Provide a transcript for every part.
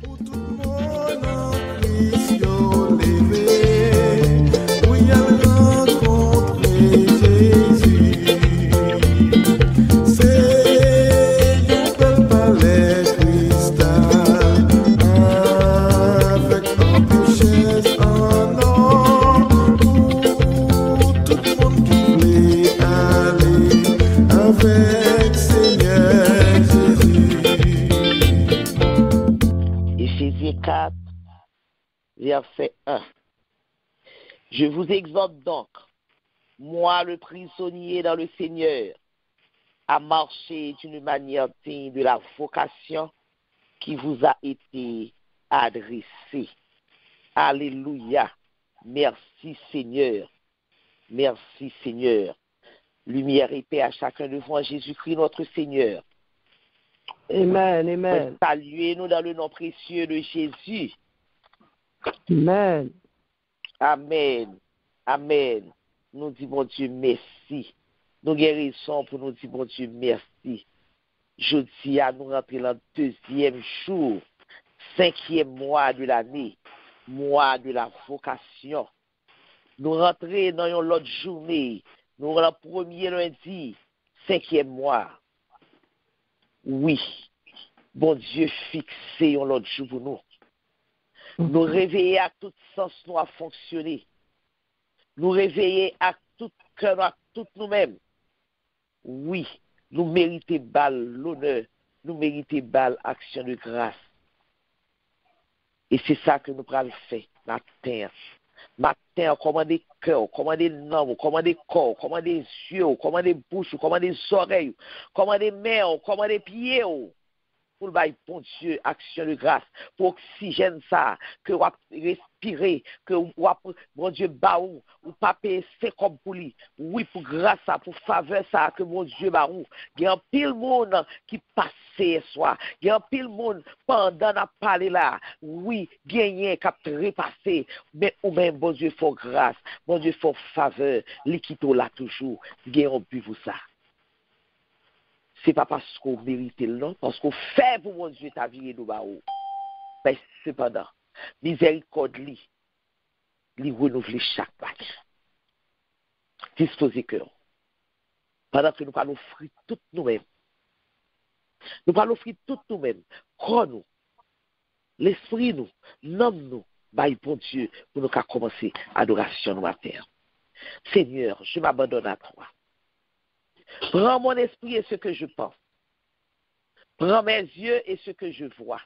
Pour tout le monde en Christ, yo levé, oui, elle rencontrer Jésus. C'est un bel palais cristal, avec un peu chaise en or, pour tout le monde qui voulait aller avec Seigneur Jésus. Éphésiens 4, verset 1. Je vous exhorte donc, moi le prisonnier dans le Seigneur, à marcher d'une manière digne de la vocation qui vous a été adressée. Alléluia. Merci Seigneur. Merci Seigneur. Lumière et paix à chacun de vous en Jésus-Christ notre Seigneur. Amen, amen. Saluez-nous dans le nom précieux de Jésus. Amen. Amen. Amen. Nous disons, bon Dieu, merci. Nous guérissons pour nous dire, bon Dieu, merci. Jeudi, à nous rentrer dans le 2e jour, 5e mois de l'année, mois de la vocation. Nous rentrons dans une autre journée, nous le 1er lundi, 5e mois. Oui, bon Dieu, fixé un autre jour pour nous. Nous réveiller à tout sens nous à fonctionner. Nous réveiller à tout cœur, à tout nous-mêmes. Oui, nous méritons balle l'honneur, nous méritons balle action de grâce. Et c'est ça que nous allons faire matin. Matin, commander cœur, commander nom, commander corps, commander yeux, commander bouche, commander oreilles, commander mains, commander pieds. Pour le bail, bon Dieu, action de grâce, pour oxygène ça, que vous respirer, que vous, bon Dieu, baou, ou pas payer, c'est comme pour lui. Oui, pour grâce ça, pour faveur ça, que mon Dieu, baou. Il y a un pile monde qui passe ce soir. Il y a un pile monde pendant la parler là. Oui, gagner, qui a repassé. Mais ou même, bon Dieu, faut grâce. Bon Dieu, faut faveur. L'équito là toujours. Gagnons but pour ça. C'est pas parce qu'on mérite le nom, parce qu'on fait pour mon Dieu ta vie et nous baou. Mais cependant, miséricorde li renouveler chaque match. Disposez cœur. Pendant que nous allons offrir tout nous-mêmes. Nous allons offrir tout nous-mêmes. Corps nous, l'esprit nous, nomme nous, bail bon Dieu, pour nous commencer adoration nous à terre. Seigneur, je m'abandonne à toi. Prends mon esprit et ce que je pense. Prends mes yeux et ce que je vois.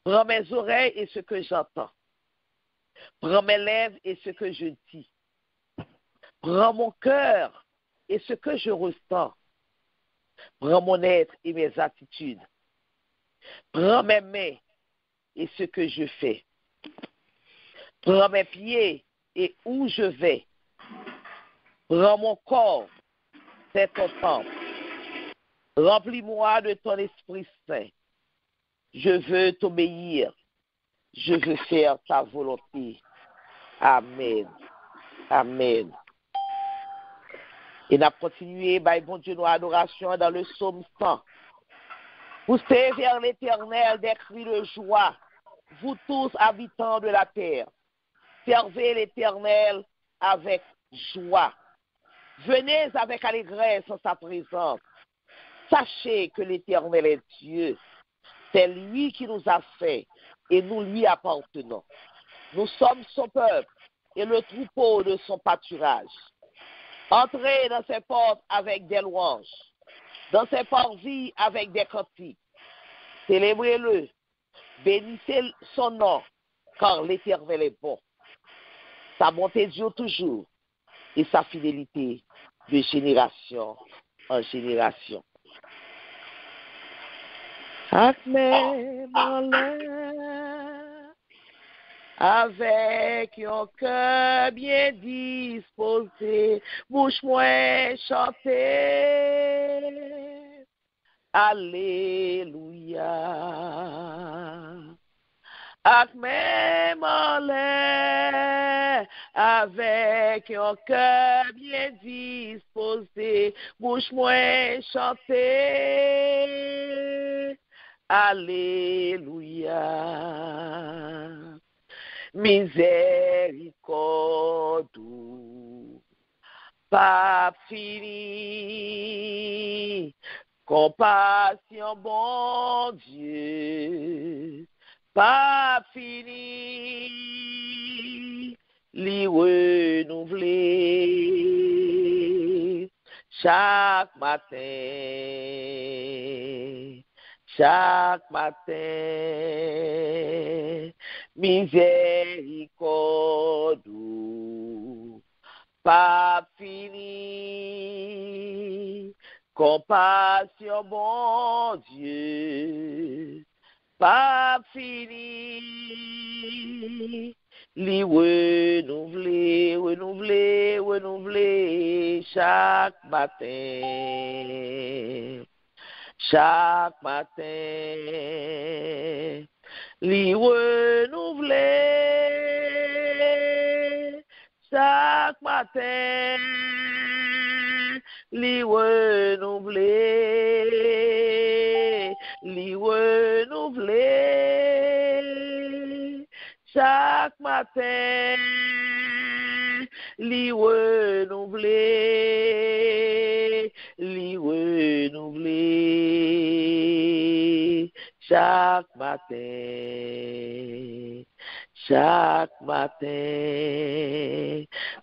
Prends mes oreilles et ce que j'entends. Prends mes lèvres et ce que je dis. Prends mon cœur et ce que je ressens. Prends mon être et mes attitudes. Prends mes mains et ce que je fais. Prends mes pieds et où je vais. Prends mon corps. C'est ton temple. Remplis-moi de ton Esprit Saint. Je veux t'obéir. Je veux faire ta volonté. Amen. Amen. Et nous continué, bon Dieu, nos adorations dans le psaume 100. Poussez vers l'Éternel des cris de joie, vous tous habitants de la terre. Servez l'Éternel avec joie. Venez avec allégresse en sa présence. Sachez que l'Éternel est Dieu. C'est lui qui nous a fait et nous lui appartenons. Nous sommes son peuple et le troupeau de son pâturage. Entrez dans ses portes avec des louanges, dans ses parvis avec des cantiques. Célébrez-le, bénissez son nom, car l'Éternel est bon. Sa bonté dure toujours et sa fidélité de génération en génération. Amen, avec un cœur bien disposé, bouche-moi chanter. Alléluia. Amen, avec un cœur bien disposé, bouche-moi chanter. Alléluia. miséricorde, pas fini, compassion, bon Dieu, pas fini, li renouveler chaque matin. Chaque matin, miséricorde, pas fini, compassion, bon Dieu, pas fini, li renouveler chaque matin. Chaque matin, li renouveler. Chaque matin, li renouveler. Li renouveler. Chaque matin, li renouveler. Li renouveler chaque matin. Chaque matin.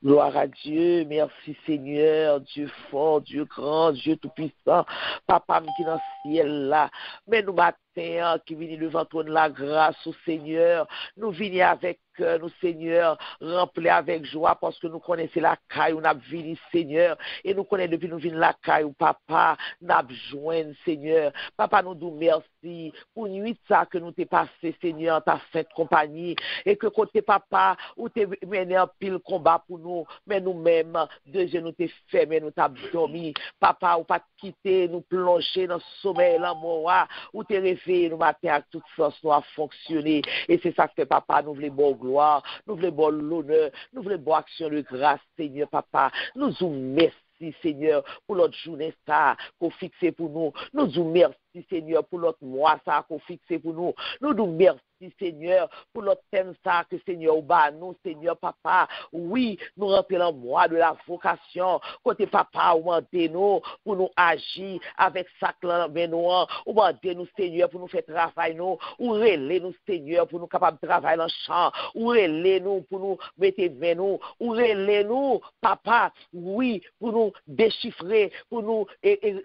Gloire à Dieu, merci Seigneur, Dieu fort, Dieu grand, Dieu tout-puissant, Papa qui est dans le ciel là. Mais nous matin qui vient devant toi de la grâce au Seigneur, nous venons avec nous, Seigneur, remplis avec joie parce que nous connaissons la caille où nous avons venu, Seigneur, et nous connaissons depuis nous venons la caille où Papa nous avons joint, Seigneur. Papa, nous disons merci pour nuit ça que nous t'es passé, Seigneur, ta sainte compagnie, et que côté Papa, où t'es mené en pile combat pour nous, mais nous-mêmes, de genoux t'es fait, mais nous t'avons dormi. Papa, ou pas quitter, nous plonger dans le sommeil, l'amour, ou t'es réveillé, nous matin avec toute force, nous a fonctionné. Et c'est ça que Papa, nous voulons bon gloire, nous voulons bon l'honneur, nous voulons bon action de grâce, Seigneur, Papa. Nous vous merci, Seigneur, pour l'autre journée, ça, qu'on fixe pour nous. Nous vous merci, Seigneur, pour l'autre mois, ça, qu'on fixe pour nous. Nous vous merci, Seigneur, pour l'autre thème, ça, que Seigneur, bah, nous, Seigneur, Papa, oui, nous rentrons dans le mois de la vocation, côté Papa, ou nous, pour nous agir avec ça, ou nous, Seigneur, pour nous faire travail, nous, ou relais nous, Seigneur, pour nous capables de travailler dans le champ, ou relais nous, pour nous mettre main nous, ou relais nous, Papa, oui, pour nous déchiffrer, pour nous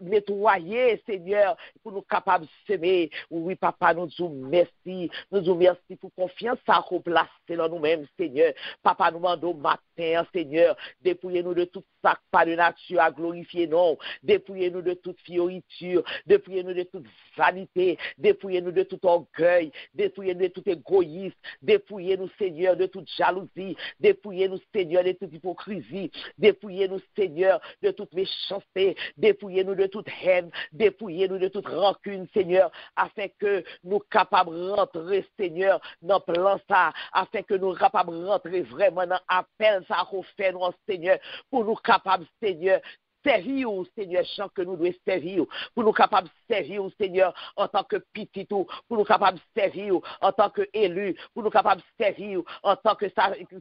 nettoyer, Seigneur, pour nous capables de semer, oui, Papa, nous disons merci, nous disons merci pour confiance à replacer dans nous-mêmes, Seigneur. Papa, nous demandons matin, Seigneur, dépouillez-nous de tout sac, pas de nature à glorifier, non. Dépouillez-nous de toute fioriture, dépouillez-nous de toute vanité, dépouillez-nous de tout orgueil, dépouillez-nous de tout égoïsme, dépouillez-nous, Seigneur, de toute jalousie, dépouillez-nous, Seigneur, de toute hypocrisie, dépouillez-nous, Seigneur, de toute méchanceté, dépouillez-nous de toute haine, dépouillez-nous de toute rancune, Seigneur, afin que nous capables de rentrer, Seigneur, dans le plan ça, afin que nous capables de rentrer vraiment dans l'appel ça qu'on fait, nous, Seigneur, pour nous capables, Seigneur, servir, Seigneur, chant que nous devons servir, pour nous capables de servir, Seigneur, en tant que petit, pour nous capables de servir en tant que élu, pour nous capables de servir en tant que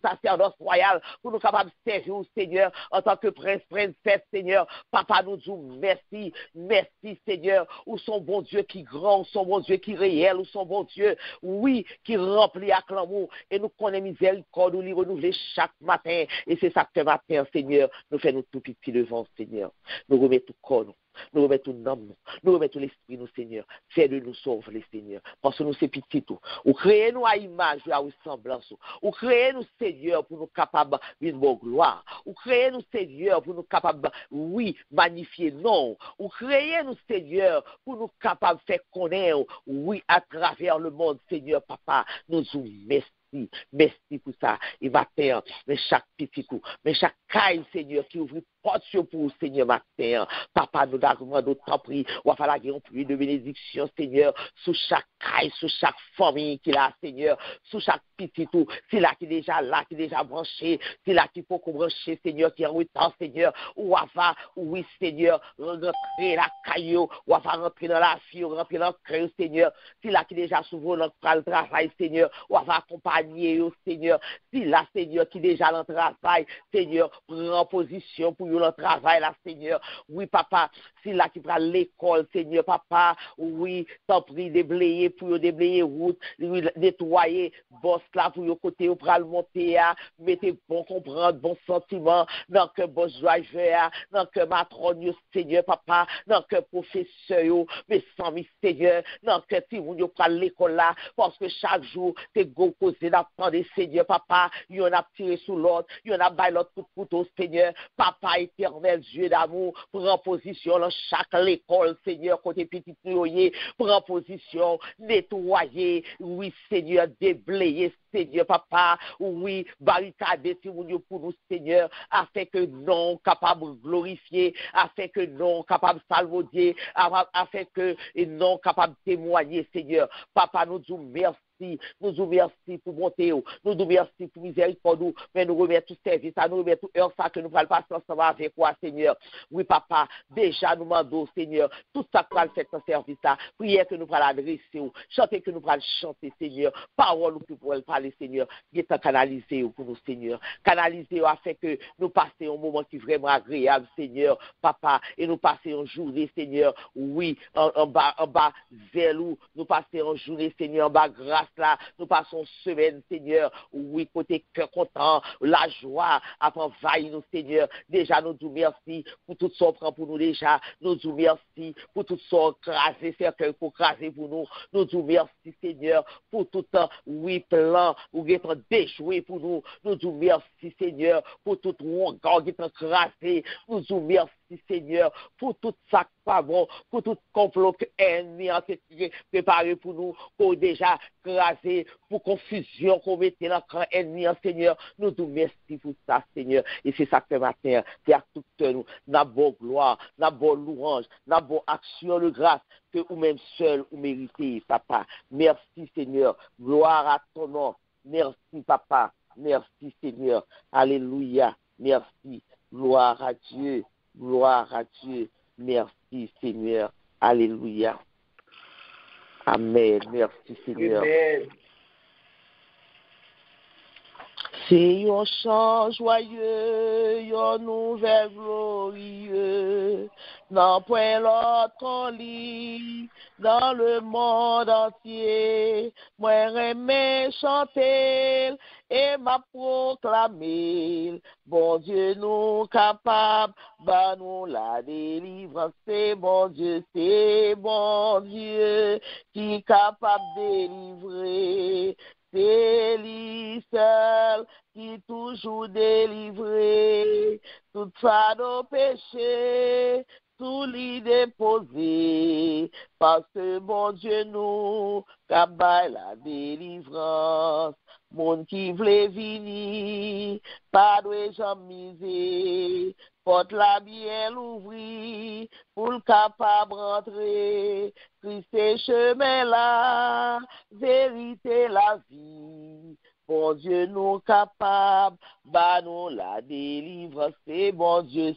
sacerdoce royal, pour nous capables de servir, Seigneur, en tant que prince, princesse, Seigneur. Papa, nous disons merci, merci, Seigneur, ou son bon Dieu qui grand, ou son bon Dieu qui réel, ou son bon Dieu, oui, qui remplit avec l'amour, et nous connaissons miséricorde, nous les renouveler chaque matin, et c'est ça que matin, Seigneur, nous faisons tout petit devant, Seigneur. Nous remettons tout corps, nous remettons tout nom, nous remettons l'esprit, nous, Seigneur. Fais de nous sauver, Seigneur. Parce que nous, c'est petit tout. Ou créez nous à image, à ressemblance. Ou créez nous, Seigneur, pour nous capables d'une bonne gloire. Ou créez nous, Seigneur, pour nous capables, oui, magnifier, non. Ou créez nous, Seigneur, pour nous capables de faire connaître, oui, à travers le monde, Seigneur, Papa. Nous vous merci. Merci pour ça. Et matin, mais chaque petit coup, mais chaque caille, Seigneur, qui ouvre porte pour Seigneur matin. Papa, nous avons d'autant pris, ou à faire la guerre, de bénédiction, Seigneur, sous chaque caille, sous chaque famille qu'il a, Seigneur, sous chaque petit tout, c'est là qui est déjà là, qui est déjà branché, c'est là qu'il faut qu'on branche, Seigneur, qui est en retard, Seigneur, ou à faire, oui, Seigneur, rentrer la caillou, ou à faire rentrer dans la vie, rentrer dans le cœur, Seigneur, c'est là qui est déjà souvent dans le travail, Seigneur, ou à faire accompagner, Seigneur, c'est là, Seigneur, qui est déjà dans le travail, Seigneur, prend position pour le travail, là, Seigneur, oui, papa, c'est là qui prend l'école, Seigneur, papa, oui, t'en prie, déblayer, pour déblayer route, nettoyer, boss là, pour le côté, pour le monter, mettez bon comprendre, bon sentiment, dans que bon joie, dans que matron, Seigneur, papa, dans que professeur, mais sans Seigneur, dans que si vous prend l'école là, parce que chaque jour, c'est go causer d'apprendre, Seigneur, papa, il y en a tiré sous l'autre, il y en a baillé l'autre coup de couteau, Seigneur, papa éternel, Dieu d'amour, prend position dans chaque école, Seigneur, côté petit noyer, prend position, nettoyer, oui, Seigneur, déblayer, Seigneur, papa, oui, barricader, si vous pour nous, Seigneur, afin que non capable de glorifier, afin que non capable de salvodier, afin que non capable de témoigner, Seigneur. Papa, nous disons merci. Nous vous remercions pour monter, nous vous remercions pour miséricorde, mais nous remettons tout service, nous remettons tout heure ça que nous allons passer ensemble avec toi, Seigneur. Oui, papa, déjà nous demandons, Seigneur, tout ça que nous allons faire dans service là, prière que nous allons adresser, chanter que nous allons chanter, Seigneur, parole que nous allons parler, Seigneur, qui est canalisé pour nous, Seigneur, canaliser afin que nous passions un moment qui est vraiment agréable, Seigneur, papa, et nous passions une journée, Seigneur, oui, en bas, zèle, nous passions une journée, Seigneur, en bas, grâce. Là, nous passons semaine, Seigneur, oui, côté cœur content, la joie, après vaille nous, Seigneur. Déjà, nous disons merci pour tout ce qu'on prend pour nous déjà. Nous disons merci pour tout ce qu'on crasé, cercueil pour craser pour nous. Nous disons merci, Seigneur, pour tout oui, plan, ou qui est déjoué pour nous. Nous disons merci, Seigneur, pour tout regard qui est crasé. Nous disons merci, Seigneur, pour tout ça pas bon, pour tout complot ennemi préparé pour nous, pour déjà crasé, pour confusion qu'on mettait dans le camp ennemi, Seigneur. Nous nous merci pour ça, Seigneur. Et c'est ça que matin, c'est à tout nous, n'a bonne gloire, n'a bonne louange, n'a bonne action de grâce, que vous-même seul vous méritez, papa. Merci, Seigneur. Gloire à ton nom. Merci, papa. Merci, Seigneur. Alléluia. Merci. Gloire à Dieu. Gloire à Dieu. Merci, Seigneur. Alléluia. Amen. Merci, Seigneur. Amen. C'est un chant joyeux, un nouvel glorieux, non point l'autre qu'on lit dans le monde entier. Moi aimé chanter et m'a proclamé, bon Dieu nous capable, bah nous la délivrance, c'est bon Dieu qui capable de délivrer. C'est lui seul qui toujours délivré, tout ça nos péchés, tout lui déposé, parce que bon Dieu nous, capable la délivrance. Monde qui voulait venir, pas de jambe misée, porte la bien l'ouvrir, pour le capable rentrer, Christ est chemin là, vérité la vie. Bon Dieu nous capable, bah nous la délivrance, c'est bon Dieu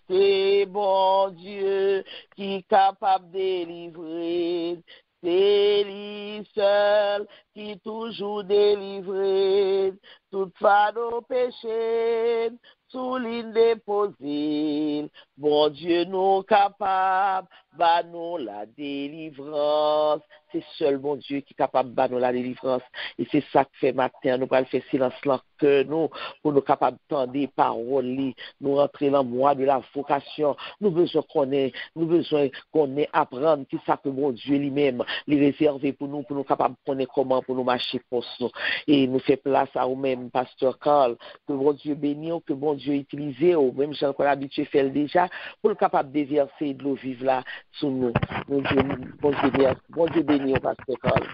qui capable de délivrer. C'est lui seul qui toujours délivré, toute nos péchés, sous l'île déposée. Bon Dieu nous capable, bah nous la délivrance. C'est seul bon Dieu qui est capable de nous la délivrance. Et c'est ça que fait matin, nous allons faire silence là que nous, pour nous capables d'entendre des paroles, nous rentrer dans le mois de la vocation. Nous besoin qu'on ait apprendre qui ça que bon Dieu lui-même, les réserver pour nous capables de connaître comment pour nous marcher pour nous. Et nous fait place à nous-mêmes, Pasteur Carl, que bon Dieu bénisse, que bon Dieu utilise, même si on a l'habitude de faire déjà, pour nous capables de déverser de l'eau vive là sur nous. Bon Dieu bénisse, Pasteur Carl.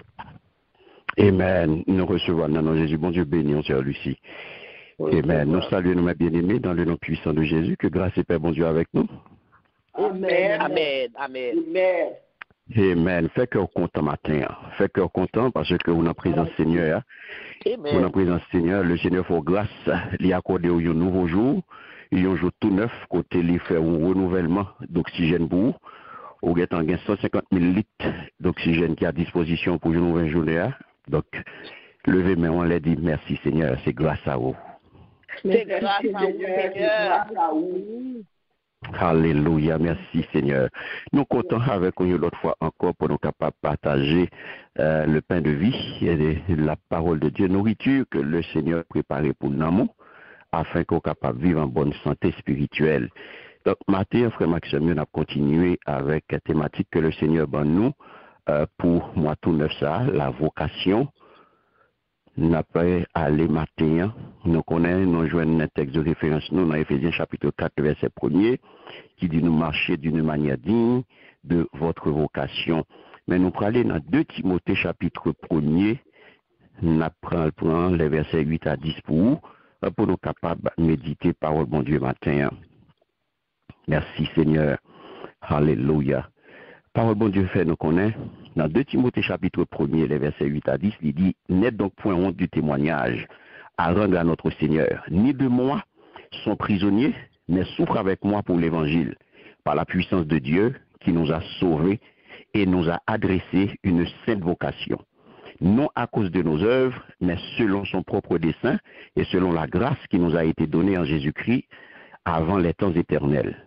Amen. Nous recevons dans le nom de Jésus. Bon Dieu béni, on Sœur Lucie. Amen. Nous saluons mes bien-aimés dans le nom puissant de Jésus. Que grâce et paix, bon Dieu, avec nous. Amen. Amen. Amen. Amen. Amen. Fait cœur content matin. Fait cœur content parce que vous en présence Seigneur. Vous en Amen. présence Seigneur. Le Seigneur fait grâce. Il a accordé un nouveau jour. Il y a un jour tout neuf. Côté il fait un renouvellement d'oxygène pour vous. Vous avez 150 000 litres d'oxygène qui est à disposition pour une nouvelle journée. Donc, levez main, on l'a dit merci Seigneur. C'est grâce à vous. C'est grâce à vous, Seigneur. Alléluia, merci Seigneur. Nous comptons avec vous l'autre fois encore pour nous capables de partager le pain de vie et la parole de Dieu, nourriture que le Seigneur a préparée pour nous afin qu'on soit capable de vivre en bonne santé spirituelle. Donc, matin, frère Maxime, on a continué avec la thématique que le Seigneur donne nous pour moi tout neuf ça, la vocation. Nous après aller matin, nous connaissons, nous jouons un texte de référence, nous, dans Éphésiens chapitre 4, verset 1er, qui dit nous marcher d'une manière digne de votre vocation. Mais nous prenons dans 2 Timothée chapitre 1er, nous prenons les versets 8 à 10 pour nous capables de méditer parole bon Dieu matin. Merci Seigneur. Alléluia. Parole bon Dieu fait nous connaît. Dans 2 Timothée chapitre 1er, les versets 8 à 10, il dit, n'êtes donc point honte du témoignage à rendre à notre Seigneur, ni de moi, son prisonnier, mais souffre avec moi pour l'évangile, par la puissance de Dieu qui nous a sauvés et nous a adressé une sainte vocation. Non à cause de nos œuvres, mais selon son propre dessein et selon la grâce qui nous a été donnée en Jésus-Christ avant les temps éternels,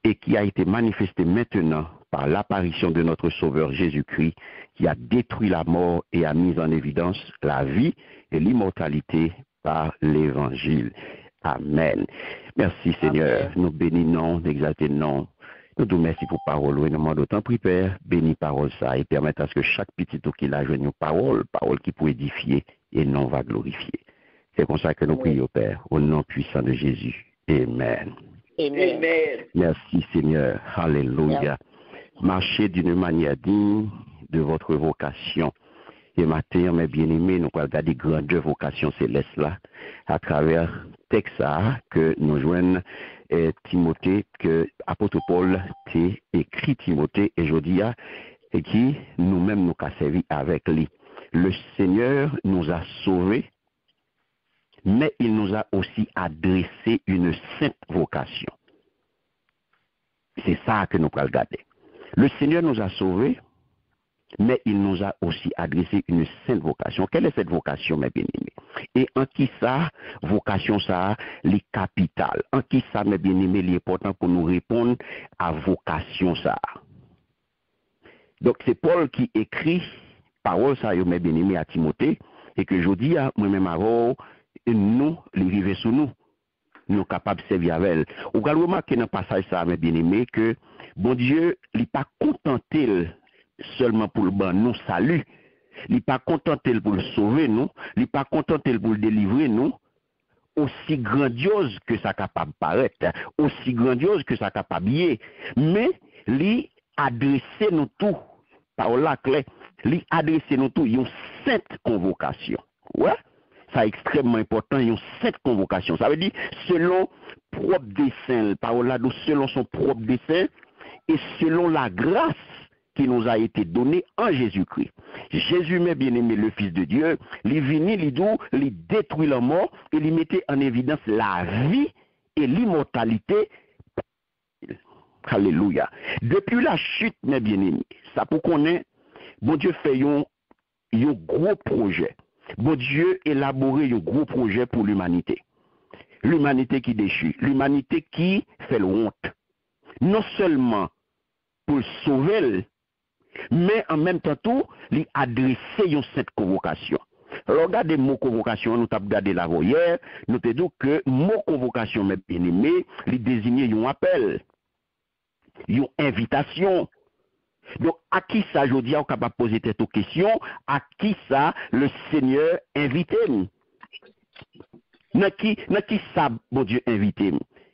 et qui a été manifestée maintenant par l'apparition de notre Sauveur Jésus-Christ, qui a détruit la mort et a mis en évidence la vie et l'immortalité par l'Évangile. Amen. Merci Seigneur. Amen. Nous bénissons, nous exaltons. Nous te remercions pour parole. Nous demandons autant, Père, bénis parole ça et permettre à ce que chaque petit tout qui l'a joué une parole qui peut édifier et non va glorifier. C'est comme ça que nous prions, Père, au nom puissant de Jésus. Amen. Amen. Merci Seigneur. Alléluia. Marchez d'une manière digne de votre vocation. Et matin, mes bien-aimés, nous allons regarder grande vocation céleste là, à travers texte que nous joignons Timothée, que apôtre Paul t'a écrit Timothée et Jodia, et qui nous-mêmes nous a servi avec lui. Le Seigneur nous a sauvés, mais il nous a aussi adressé une sainte vocation. C'est ça que nous allons regarder. Le Seigneur nous a sauvés, mais il nous a aussi adressé une sainte vocation. Quelle est cette vocation, mes bien-aimés? Et en qui ça, vocation ça, les capitales? En qui ça, mes bien-aimés, l'important pour nous répondre à vocation ça? Donc, c'est Paul qui écrit parole ça, mes bien-aimés, à Timothée, et que je dis à moi-même avant, nous, les vivre sous nous. Nous sommes capables de servir avec elle. Vous allez remarquer dans le passage ça, mes bien-aimés, que bon Dieu, il n'est pas contenté seulement pour le bon nous salut. Il n'est pas contenté pour le sauver nous. Il n'est pas contenté pour le délivrer nous. Aussi grandiose que ça capable paraître, aussi grandiose que ça capable y est. Mais il adressé nous tout, par la clé, il adressé nous tout, une sainte convocation. Ouais? Ça extrêmement important, une sainte convocation. Ça veut dire selon propre dessein, par là, selon son propre dessein et selon la grâce qui nous a été donnée en Jésus-Christ. Jésus, mes bien-aimés, le Fils de Dieu, il est venu, il détruit la mort et il mettait en évidence la vie et l'immortalité. Alléluia. Depuis la chute, mes bien-aimés, ça pour qu'on ait, bon Dieu fait un gros projet. Bon Dieu élaboré un gros projet pour l'humanité. L'humanité qui déchire, l'humanité qui fait le honte. Non seulement pour le sauver, mais en même temps tout, lui adresser cette convocation. Alors, regardez le mot convocation, nous avons regardé la hier, nous avons dit que le mot convocation, mes bien-aimés, lui désigne un appel, une invitation. Donc, à qui ça, je dis, on est capable de poser cette question, à qui ça, le Seigneur invite? Dans qui ça, bon Dieu, invite?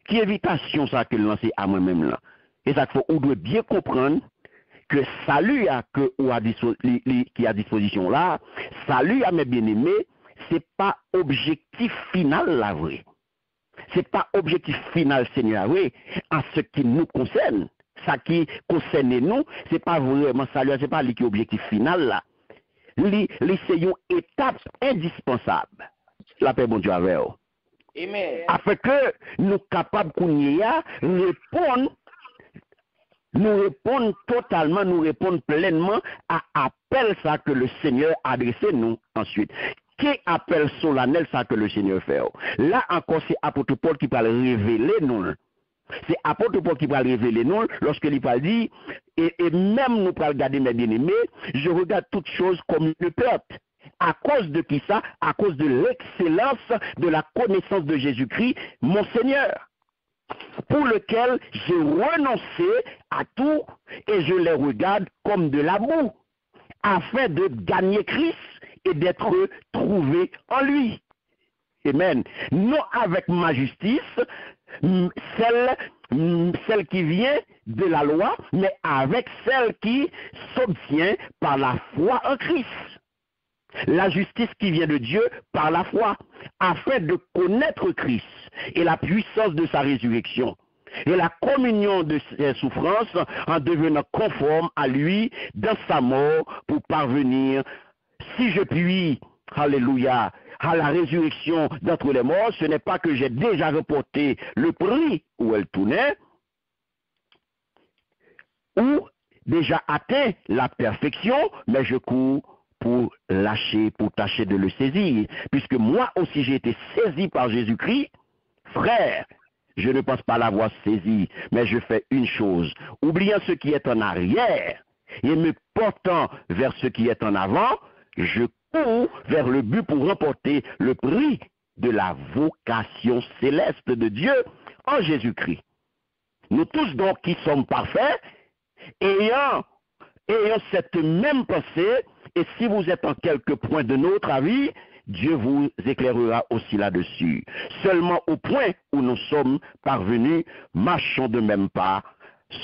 Qui invitation ça que lancé à moi-même là? Et ça, on doit bien comprendre que salut qui est à disposition là, salut à mes bien-aimés, c'est pas objectif final la vraie. C'est pas objectif final, Seigneur, oui, en ce qui nous concerne. Ça qui concerne nous, c'est pas vraiment ça, c'est pas l'objectif final là. C'est une étape indispensable. La paix, bon Dieu, avec vous. Amen. Afin que nous capables de répondre totalement, nous répondre pleinement à l'appel ça que le Seigneur a adressé nous ensuite. Quel appel solennel ça que le Seigneur fait? Là encore, c'est apôtre Paul qui va le révéler nous. C'est apôtre Paul qui va le révéler nous lorsque il va dire, et même nous pour regarder mes bien-aimés, je regarde toutes choses comme une perte. À cause de qui ça? À cause de l'excellence de la connaissance de Jésus-Christ, mon Seigneur, pour lequel j'ai renoncé à tout et je les regarde comme de la boue, afin de gagner Christ et d'être trouvé en lui. Amen. Non avec ma justice, celle qui vient de la loi, mais avec celle qui s'obtient par la foi en Christ. La justice qui vient de Dieu par la foi, afin de connaître Christ et la puissance de sa résurrection et la communion de ses souffrances en devenant conforme à lui dans sa mort pour parvenir, si je puis, alléluia, à la résurrection d'entre les morts. Ce n'est pas que j'ai déjà reporté le prix où elle tournait, ou déjà atteint la perfection, mais je cours pour tâcher de le saisir. Puisque moi aussi j'ai été saisi par Jésus-Christ, frère, je ne pense pas l'avoir saisi, mais je fais une chose, oubliant ce qui est en arrière et me portant vers ce qui est en avant, je cours vers le but pour remporter le prix de la vocation céleste de Dieu en Jésus-Christ. Nous tous donc qui sommes parfaits, ayant cette même pensée, et si vous êtes en quelque point de notre avis, Dieu vous éclairera aussi là-dessus. Seulement au point où nous sommes parvenus, marchons de même pas.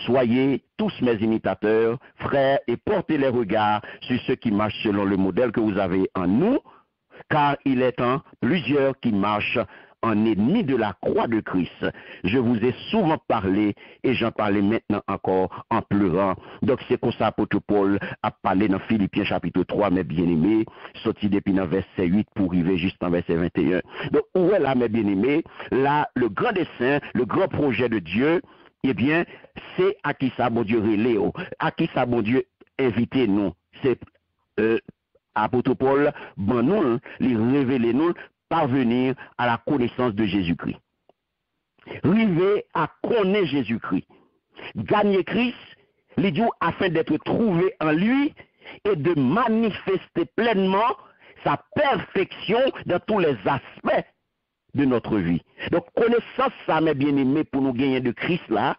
Soyez tous mes imitateurs, frères, et portez les regards sur ceux qui marchent selon le modèle que vous avez en nous, car il est en plusieurs qui marchent en ennemi de la croix de Christ. Je vous ai souvent parlé et j'en parlais maintenant encore en pleurant. Donc c'est comme ça apôtre Paul a parlé dans Philippiens chapitre 3, mes bien-aimés, sorti depuis dans verset 8 pour arriver juste en verset 21. Donc où est là, mes bien-aimés? Là, le grand dessein, le grand projet de Dieu, eh bien, c'est à qui ça, mon Dieu, reléo, à qui ça, mon Dieu, invitez nous. C'est apôtre Paul, bon nous, les révéler nous, parvenir à la connaissance de Jésus-Christ. River à connaître Jésus-Christ. Gagner Christ, l'idiot, afin d'être trouvé en lui et de manifester pleinement sa perfection dans tous les aspects de notre vie. Donc, connaissance, ça, mes bien-aimés, pour nous gagner de Christ là,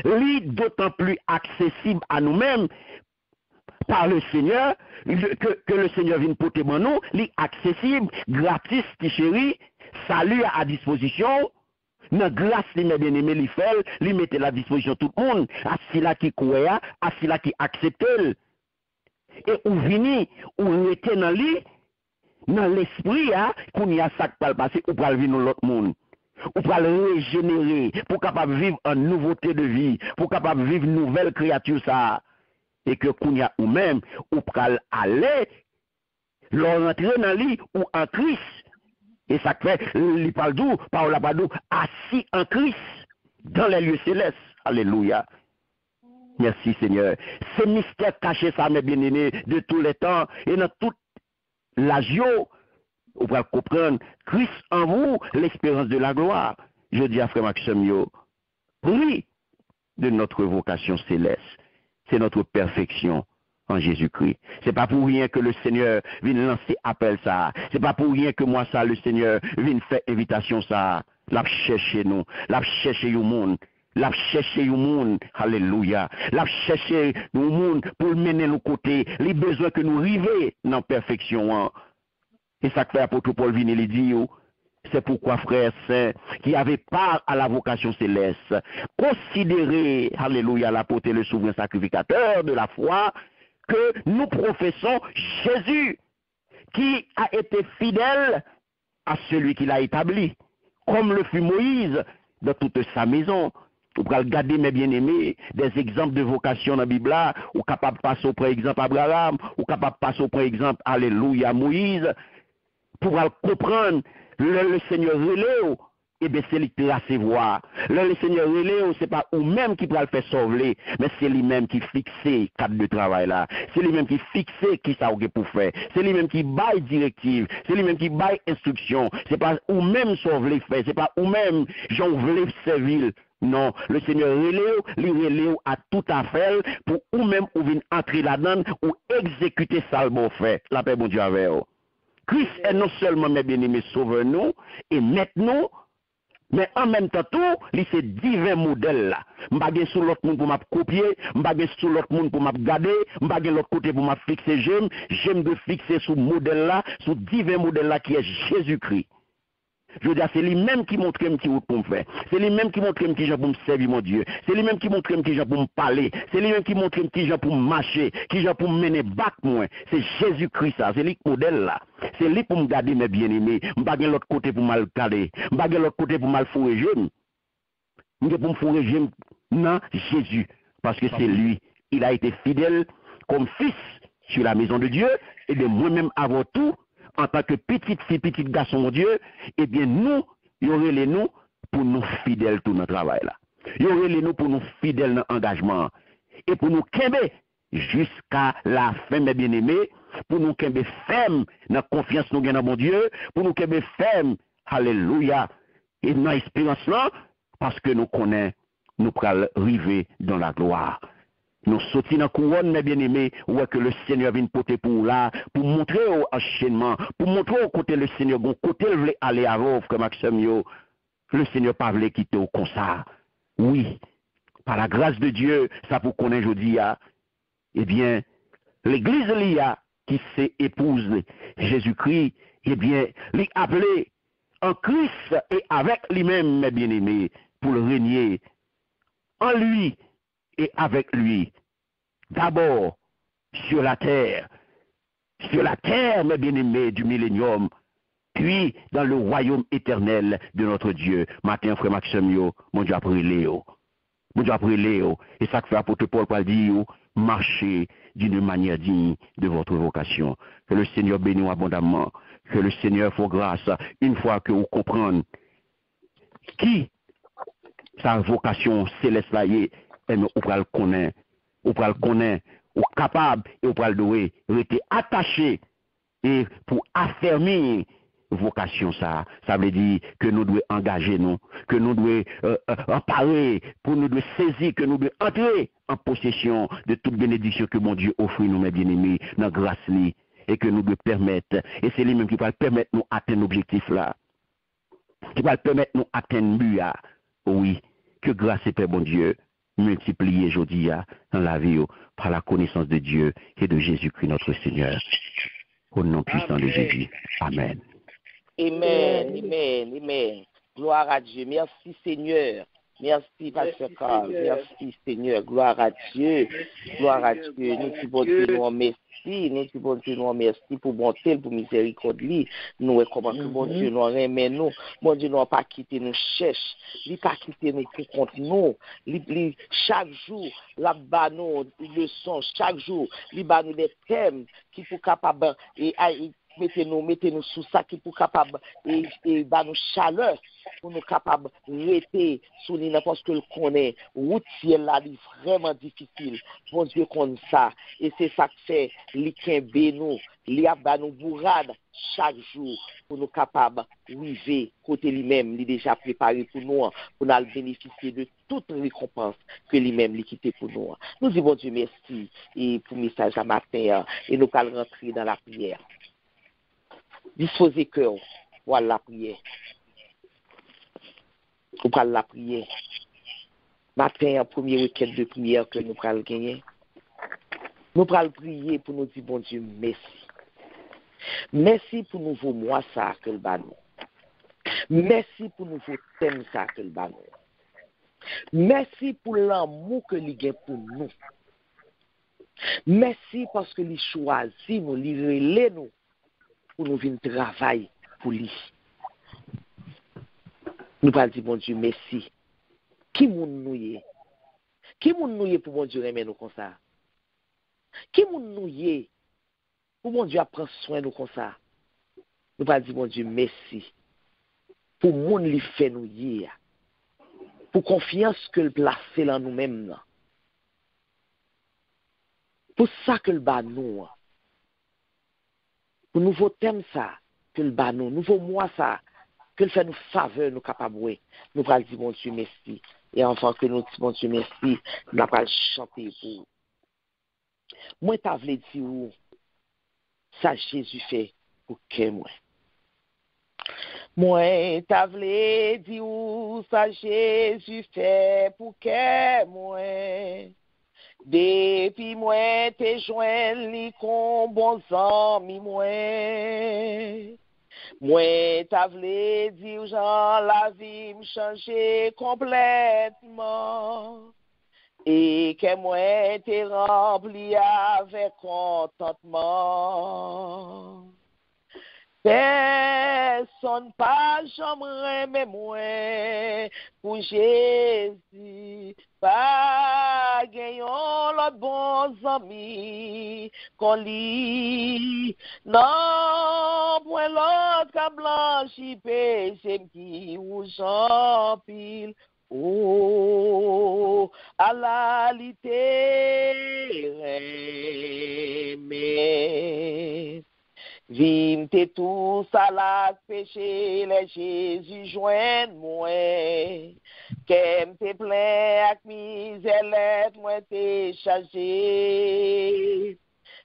lui, d'autant plus accessible à nous-mêmes par le Seigneur, que le Seigneur vient porter mon nom, lui accessible, gratis, petit chéri, salut à disposition, dans grâce, mes bien-aimés, lui fait, lui mettez à la disposition tout le monde, à celui-là qui croit, à celui-là qui accepte. Et où vini, où était dans lui, dans l'esprit, qu'on y a ça qui peut passer, ou pour vivre dans l'autre monde. Ou pour le régénérer, pour capable vivre en nouveauté de vie, pour capable vivre une nouvelle créature, ça. Et que Kounia ou même, ou pral aller, leur rentrer dans lui ou en Christ. Et ça fait, il parle d'où, parle là-bas d'où, assis en Christ, dans les lieux célestes. Alléluia. Merci Seigneur. Ce mystère caché, ça, mes bien-aimés, de tous les temps, et dans toute l'agio, vous pouvez comprendre, Christ en vous, l'espérance de la gloire. Je dis à Frère Maxime, oui, de notre vocation céleste. C'est notre perfection en Jésus-Christ. C'est pas pour rien que le Seigneur vient lancer appel ça. C'est pas pour rien que moi ça, le Seigneur vient faire invitation ça. L'a chercher nous, l'a chercher au monde, l'a chercher au monde. Alléluia. L'a chercher au monde pour mener nos côtés. Les besoins que nous river dans perfection. Et ça que fait apôtre Paul vient lui dit. C'est pourquoi, frères saints, qui avaient part à la vocation céleste, considérez, alléluia, l'apôtre et le souverain sacrificateur de la foi, que nous professons Jésus, qui a été fidèle à celui qui l'a établi, comme le fut Moïse dans toute sa maison. Vous pouvez regarder, mes bien-aimés, des exemples de vocation dans la Bible, ou capable de passer au par exemple Abraham, ou capable de passer au par exemple, alléluia, Moïse, pour comprendre le Seigneur relève, et bien c'est lui qui la voir. Le Seigneur relève, c'est pas ou-même qui va le faire sauver, mais c'est lui-même qui fixe le cadre de travail là. C'est lui-même qui fixe qui ça pour faire. C'est lui-même qui baille directive. C'est lui-même qui baille instruction. C'est pas ou-même sauver faire. C'est pas ou-même j'en voulais servir. Non, le Seigneur relève à tout à fait pour ou-même ou venir entrer là-dedans ou exécuter ça le bon fait. La paix, bon Dieu, avec vous. Christ est non seulement, mes bien-aimés, sauveur nous et maître nous, mais en même temps tout, il c'est divers modèles là. M'bagé sur l'autre monde pour m'a copier, m'bagé sur l'autre monde pour m'a garder, m'bagé l'autre côté pour m'a fixer j'aime de fixer sur modèle là, sur divers modèles là qui est Jésus-Christ. Je veux dire, c'est lui-même qui montre qui route pour me faire. C'est lui-même qui montre qui j'ai pour me servir, mon Dieu. C'est lui-même qui montre qui j'ai pour me parler. C'est lui-même qui montre qui j'ai pour me marcher, qui j'ai pour me mener back, moi. C'est Jésus-Christ, ça. C'est lui le modèle, là. C'est lui pour me garder, mes bien-aimés. Je ne vais l'autre côté pour mal garder. Je ne vais l'autre côté pour mal fourrer. Je vais pour me fourrer, non, Jésus. Parce que c'est lui. Il a été fidèle comme fils sur la maison de Dieu. Et de moi-même avant tout, en tant que petite fille, petit garçon, mon Dieu, eh bien, nous, il y aurait les nous pour nous fidèles tout notre travail là. Il y aurait les nous pour nous fidèles dans l'engagement. Et pour nous quimber jusqu'à la fin, mes bien-aimés, pour nous quimber ferme dans la confiance nous gagnons dans mon Dieu, pour nous quimber ferme, alléluia, et dans l'espérance là, parce que nous connaissons, nous pourrons arriver dans la gloire. Nous sortons dans la couronne, mes bien-aimés, où est que le Seigneur vient porter pour là, pour montrer au enchaînement, pour montrer au côté le Seigneur, au côté il veut aller à vous, comme Maxime, le Seigneur pas voulu quitter au comme ça. Oui, par la grâce de Dieu, ça pour connaître aujourd'hui, eh bien, l'église là, qui s'est épouse Jésus-Christ, eh bien, l'est appelé en Christ et avec lui-même, mes bien-aimés, pour le régner en lui et avec lui. D'abord, sur la terre, mes bien-aimés, du millénium, puis dans le royaume éternel de notre Dieu. Matin, frère Maxime, mon Dieu a pris Léo. Mon Dieu a pris Léo. Et ça que fait apôtre Paul pour dire, marchez d'une manière digne de votre vocation. Que le Seigneur bénisse abondamment. Que le Seigneur fasse grâce une fois que vous comprenez qui sa vocation céleste là est, et nous pourrons le connaître, ou capable, et ou pourrons rester attaché et pour affermir vocation ça veut dire que nous devons engager nous, que nous devons emparer, pour nous devons saisir, que nous devons entrer en possession de toute bénédiction que mon Dieu offre nous, mes bien-aimés, dans la grâce li, et que nous devons permettre, et c'est lui-même qui va permettre nous atteindre l'objectif là, qui va permettre nous atteindre but là, oui, que grâce et paix, bon Dieu, multiplier aujourd'hui dans la vie par la connaissance de Dieu et de Jésus-Christ notre Seigneur. Au nom puissant de Jésus. Amen. Amen, amen, amen. Gloire à Dieu. Merci Seigneur. Merci Pasteur Carl. Merci Seigneur. Gloire à Dieu. Gloire à Dieu. Nous te bon merci. Nous te bon Dieu nous merci pour bonté, pour miséricorde. Nous comment que bon Dieu nous remet nous. Bon Dieu nous pas quitté nous cherche. Il pas quitté nous pour contre nous. Chaque jour la ba nous leçons, chaque jour il ba nous des thèmes qui pour capable et mettez-nous sous ça qui pour capable et bah nous chaleur pour nous capable rester sous nous parce que le connaît routier là est vraiment difficile. Bon Dieu connaît ça et c'est ça que fait l'ikembe nous li a bah nous bourrade chaque jour pour nous capable arriver côté lui-même, il déjà préparé pour nous bénéficier de toute récompense que lui-même lui quitté pour nous. Nous disons bon Dieu merci et pour le message à matin et nous allons rentrer dans la prière. Disposez cœur, voilà la prière. Nous allons la prière. Matin, premier week-end de prière que nous allons gagner. Nous allons prier pour nous dire, bon Dieu, merci. Merci pour nouveau mois ça que le banou. Merci pour nouveau thème ça que le banou. Merci pour l'amour que il a pour nous. Merci parce que il choisit nous, il relève nous. pour nous venir travailler pour lui. Nous pas dire bon Dieu merci. Qui moun nou yé? Qui moun nou yé pour bon Dieu aimer nous comme ça? Qui moun nou yé pour bon Dieu prendre soin nous comme ça? Nous pas dire bon Dieu merci. Pour moun li fait nous yé. Pour confiance que le placer en nous-mêmes. Pour ça que le bat nous. Pour nouveau thème ça que le bat nous, nouveau mois ça que le fait nous faveur nous capable nous pral dire bon Dieu merci et enfin que nous bon Dieu merci nous pral chanter pour moi t'a vle dire ça Jésus fait pour que moi t'a vle dire ça Jésus fait pour que moi depuis moi te joindre li kon bon ami moi t'a vle dire Jean la vie me changer complètement et que moi te rempli avec contentement. Personne pas jamais mais moi pour Jésus pas gagnons l'autre bons amis qu'on lit non point l'autre qu'a blanchi péché qui ou j'en pile oh à la littéraire mais vim te tous à la péché, les Jésus joigne moi. Qu'aime te plein avec misère, moi te chargé.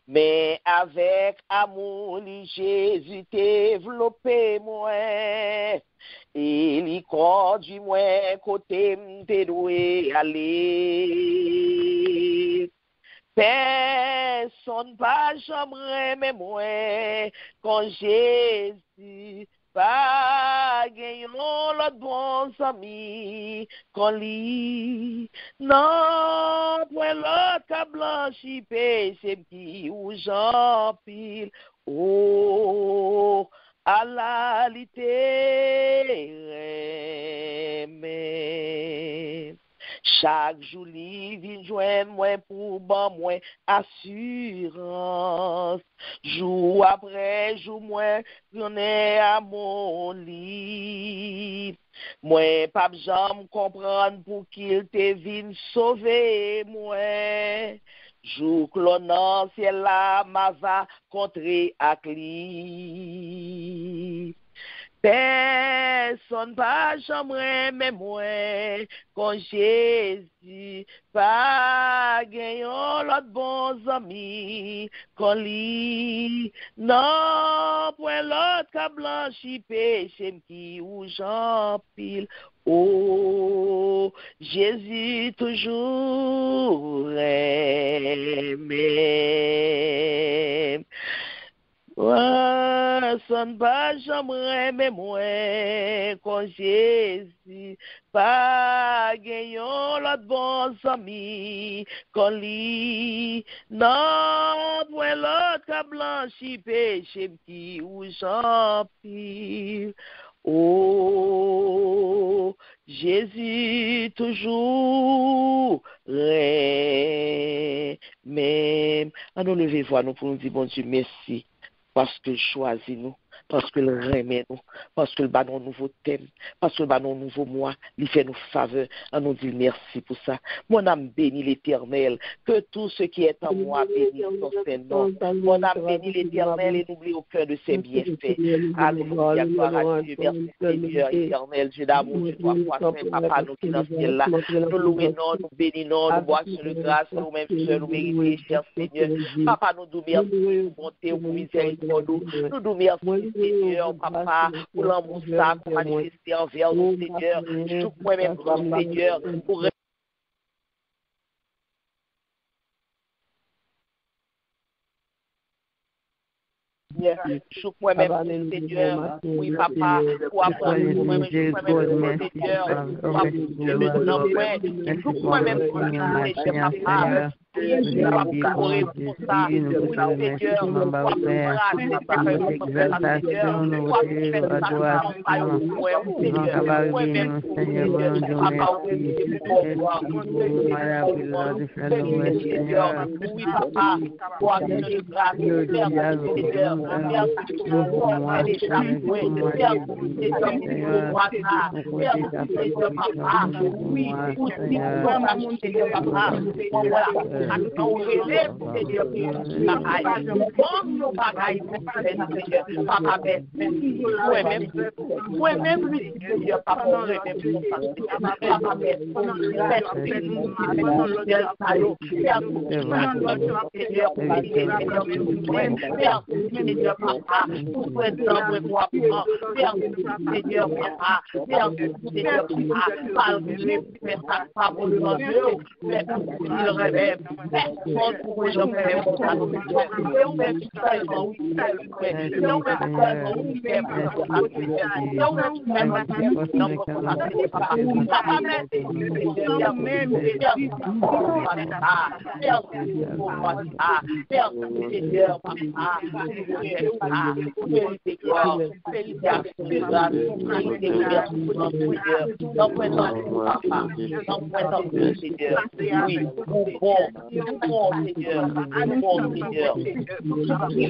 Mais avec amour, Jésus développé moi. Et il conduit moi côté m'te doué aller. Personne pas jamais mais moi quand Jésus pas gagnons l'autre bons amis quand lui non point l'autre qu'a blanchi péché qui ou j'en pile oh à la littéraire mais chaque jour, il vient joindre moi pour ban moi assurance. Jour après jour, moi, j'en ai à mon lit. Moi, pas jamais comprendre pour qu'il te vienne sauver moi. Jour que l'on ciel là, ma va contrer à lui. Personne pas jamais mais moi quand Jésus pas gagnons l'autre bons amis quand lui non point l'autre qu'a blanchi péché qui ou j'en pile oh Jésus toujours aimé. Personne pas jamais mais moi quand Jésus pas gagnons l'autre bons amis quand lui non point l'autre qu'a blanchi péché qui ou j'en pile oh Jésus toujours même à nous lever voir nous pour nous dire bon Dieu merci parce qu'il choisit nous, parce qu'il remet nous, parce qu'il bat nos nouveaux thèmes, parce qu'il bat nos nouveaux mois, il fait nous faveur, à nous dire merci pour ça. Mon âme bénit l'Éternel, que tout ce qui est en moi bénisse son Saint-Nom. Mon âme bénit l'Éternel et n'oublie aucun de ses bienfaits. Alléluia, gloire à Dieu, merci Seigneur, Éternel, Dieu d'amour, Dieu toi, Saint Papa, nous qui dans ce ciel-là, nous louons, nous bénissons, nous boissons sur le grâce, nous-mêmes seuls, nous méritons, cher Seigneur. Papa, nous nous merci pour bonté, pour miséricorde, nous nous merci Seigneur, Papa, pour l'amour ça, pour manifester envers nous, Seigneur, tout moi-même, grand Seigneur, pour chouk moi-même, Seigneur, oui, Papa, pour apprendre moi-même, Seigneur, pour apprendre chouk moi-même, Papa,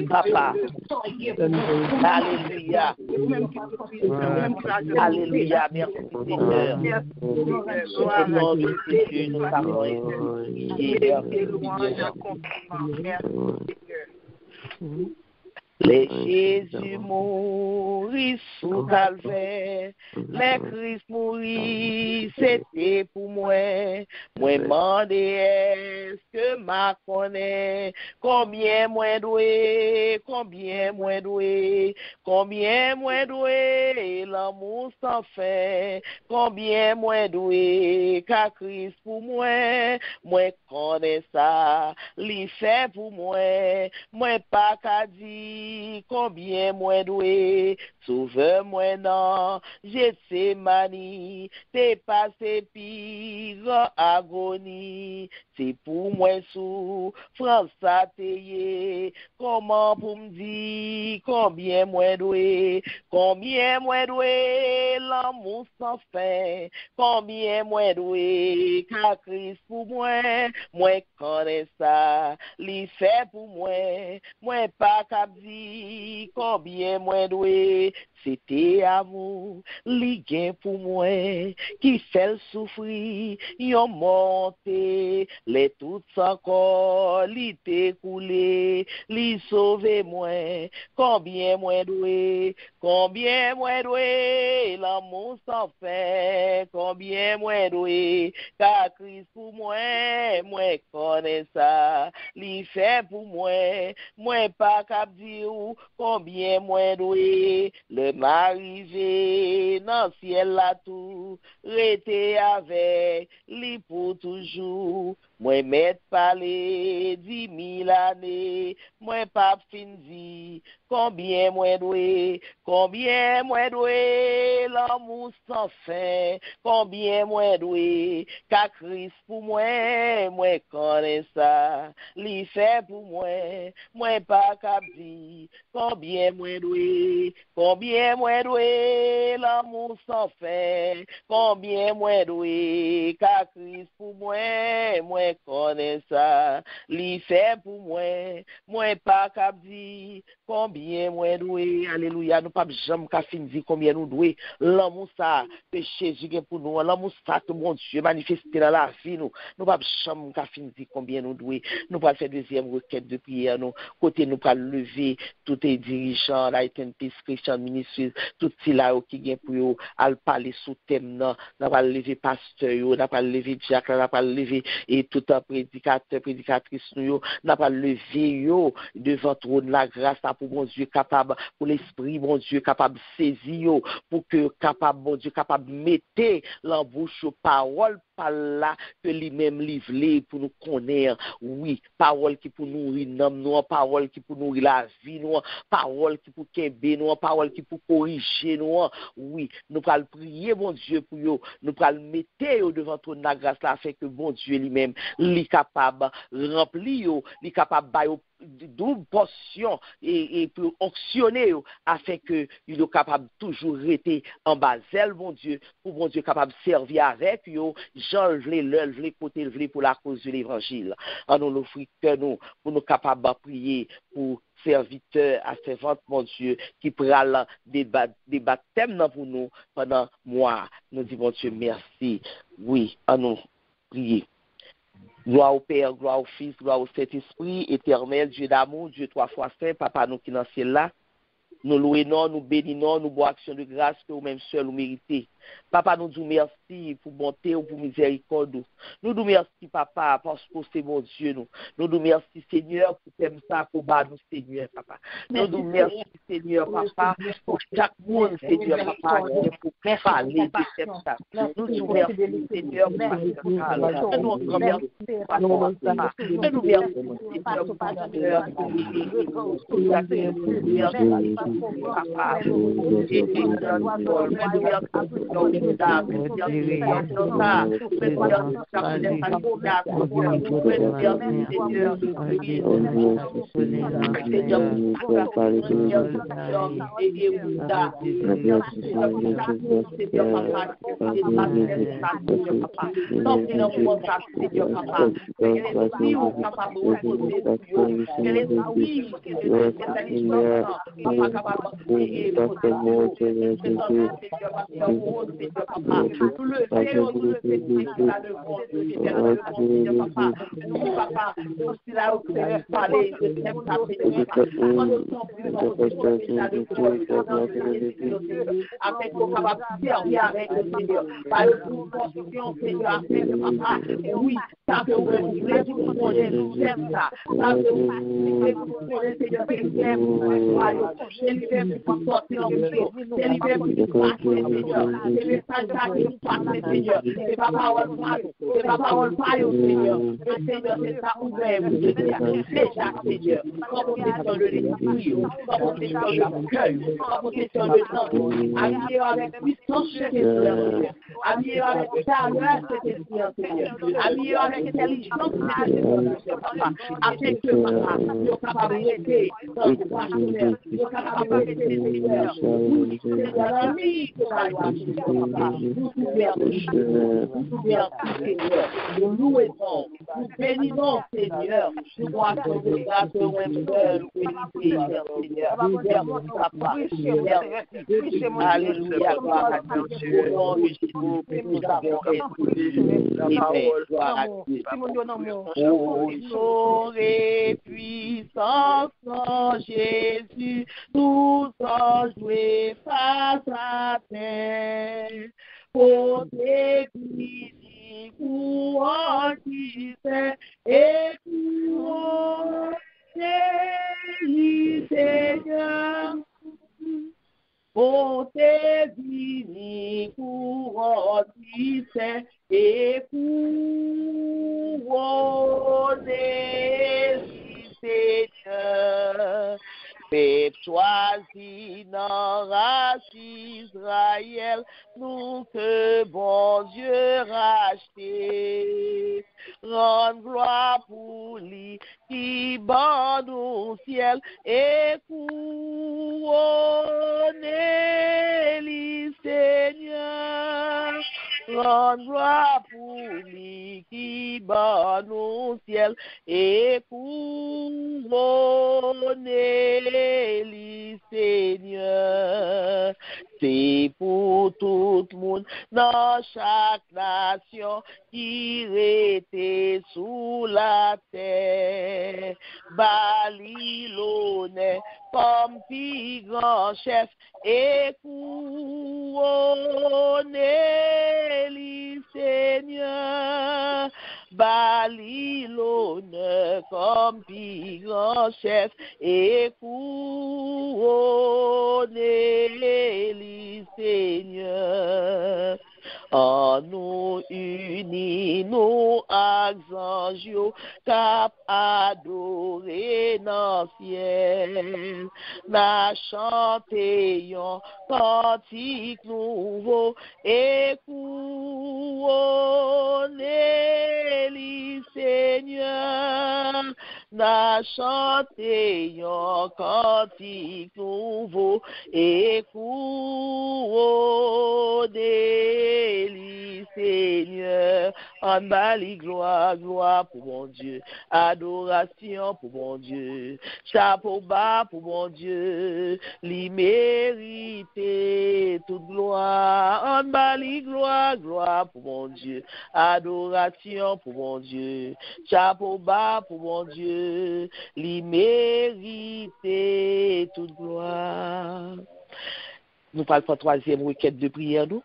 Papa. Alléluia. Alléluia. Merci Seigneur. Au nom de Jésus, nous t'avons les Jésus mourit sous calvaire, les Christ mourit, c'était pour moi. Moi demandé est-ce que ma connaît, combien moi doué, l'amour sans fin, combien moi doué, car Christ pour moi connais ça, li fait pour moi pas qu'à dire. Combien moi doué, sauve-moi non, Gethsémani, t'es passé pire agonie, c'est pour moi sous France t'ayé, comment pour me dire, combien moi doué, l'amour sans fin, combien moi doué, car Christ pour moi connais ça, li fait pour moi pas qu'à dire, combien moi doué, c'était amour, li gain pour moi, qui fait le souffrir, yon monté, les toutes encore, li t'écoulé, li sauvé moi, combien moi doué, l'amour sans fin, combien moi doué, car Christ pour moi connais ça, li fait pour moi pas cap dire combien moi doué, le m'arrivé dans ciel là tout, rester avec li pour toujours, moi m'être parlé 10 000 années, moi pas fin dit, combien moi doué, l'amour sans fin, combien moi doué, car Christ pour moi connais ça, li fait pour moi pas cap dire, combien moi doué, l'amour sans fin, combien moi doué, car Christ pour moi connais ça, li fait pour moi pas cap dire, combien moi doué, alléluia, nous pas jamais qu'à fin dire combien nous doué, l'amour ça, péché Jésus pour nous, l'amour ça que mon Dieu manifesté dans la vie nous pas jamais qu'à fin dire combien nous doué, nous pas faire deuxième requête de prière nous, côté nous pas lever tous les dirigeants, la Peace Christian Ministries, tout ces là qui gagne pour yo, al parler sous thème là, n'a pas lever pasteur yo, n'a pas lever diacre, n'a pas lever et tout un prédicateur, prédicatrice nous, n'a pas lever yo devant trône la grâce pour bon Dieu capable, pour l'esprit bon Dieu capable saisir yo, pour que capable bon Dieu capable mettre l'embouche aux paroles parole là que lui-même livré pour nous connaître. Oui, parole qui pour nourrir nous, parole qui pour nourrir la vie nous, parole qui pour kembe nous, parole qui pour corriger nous. Oui, nous allons prier bon Dieu pour vous. Nous allons mettre devant ton grâce là afin que bon Dieu lui-même est capable de remplir, est capable de double portion et pour auctionner afin que il est capable toujours rester en bas zèle bon Dieu pour bon Dieu capable de servir avec yo Jean le côté pour la cause de l'évangile en nous l'offrir que nous pour nous capables de prier pour serviteurs à servantes mon Dieu qui pral des baptêmes pour nous pendant mois nous disons bon Dieu merci oui en nous prier. Gloire au Père, gloire au Fils, gloire au Saint-Esprit, éternel, Dieu d'amour, Dieu trois fois saint, Papa nous qui dans le ciel là. Nous louons, nous bénissons, nous bois action de grâce que vous-même seul vous méritez. Papa, nous disons merci pour bonté ou pour miséricorde. Nous disons merci, Papa, parce que c'est mon Dieu. Nous disons merci, Seigneur, pour t'aimer ça, pour battre nous, Seigneur, Papa. Nous disons merci, Seigneur, Papa, pour chaque monde, Seigneur, Papa, pour parler de ça. Nous disons merci, Seigneur, pour nous remercions, Papa. Nous remercions, Seigneur, Papa, nous louons, nous bénissons, Seigneur, nous voici de grâce au même seul, Seigneur, merci, Papa, alléluia, gloire à Dieu, au nom de Jésus, nous avons été, gloire à Dieu. Au nom et puissance en Jésus, tous anges joués face à terre, pour tes bénis, pour en qui fait, et pour tes Seigneur. Pour tes bénis, pour en qui fait, et pour Seigneur. Peuple choisi dans race Israël, nous que bon Dieu racheté. Rendre gloire pour lui qui bande au ciel et couronner lui Seigneur. Rendre gloire pour lui qui bande au ciel et couronner lui Seigneur. C'est pour tout le monde dans chaque nation qui était sous la terre. Babylone comme plus grand chef et couronner le Seigneur. Babylone comme plus grand chef et couronner le Seigneur. En nous unis, nous anges, cap adorer dans ciel, n'a chanté yon cantique nouveau et couronner le Seigneur, n'a chanté yon cantique nouveau et couronner le Seigneur. En bali gloire, gloire pour mon Dieu, adoration pour mon Dieu, chapeau bas pour mon Dieu, lui mérite toute gloire. En bali gloire, gloire pour mon Dieu, adoration pour mon Dieu, chapeau bas pour mon Dieu, lui mérite toute gloire. Nous parlons pour troisième week-end de prière, nous.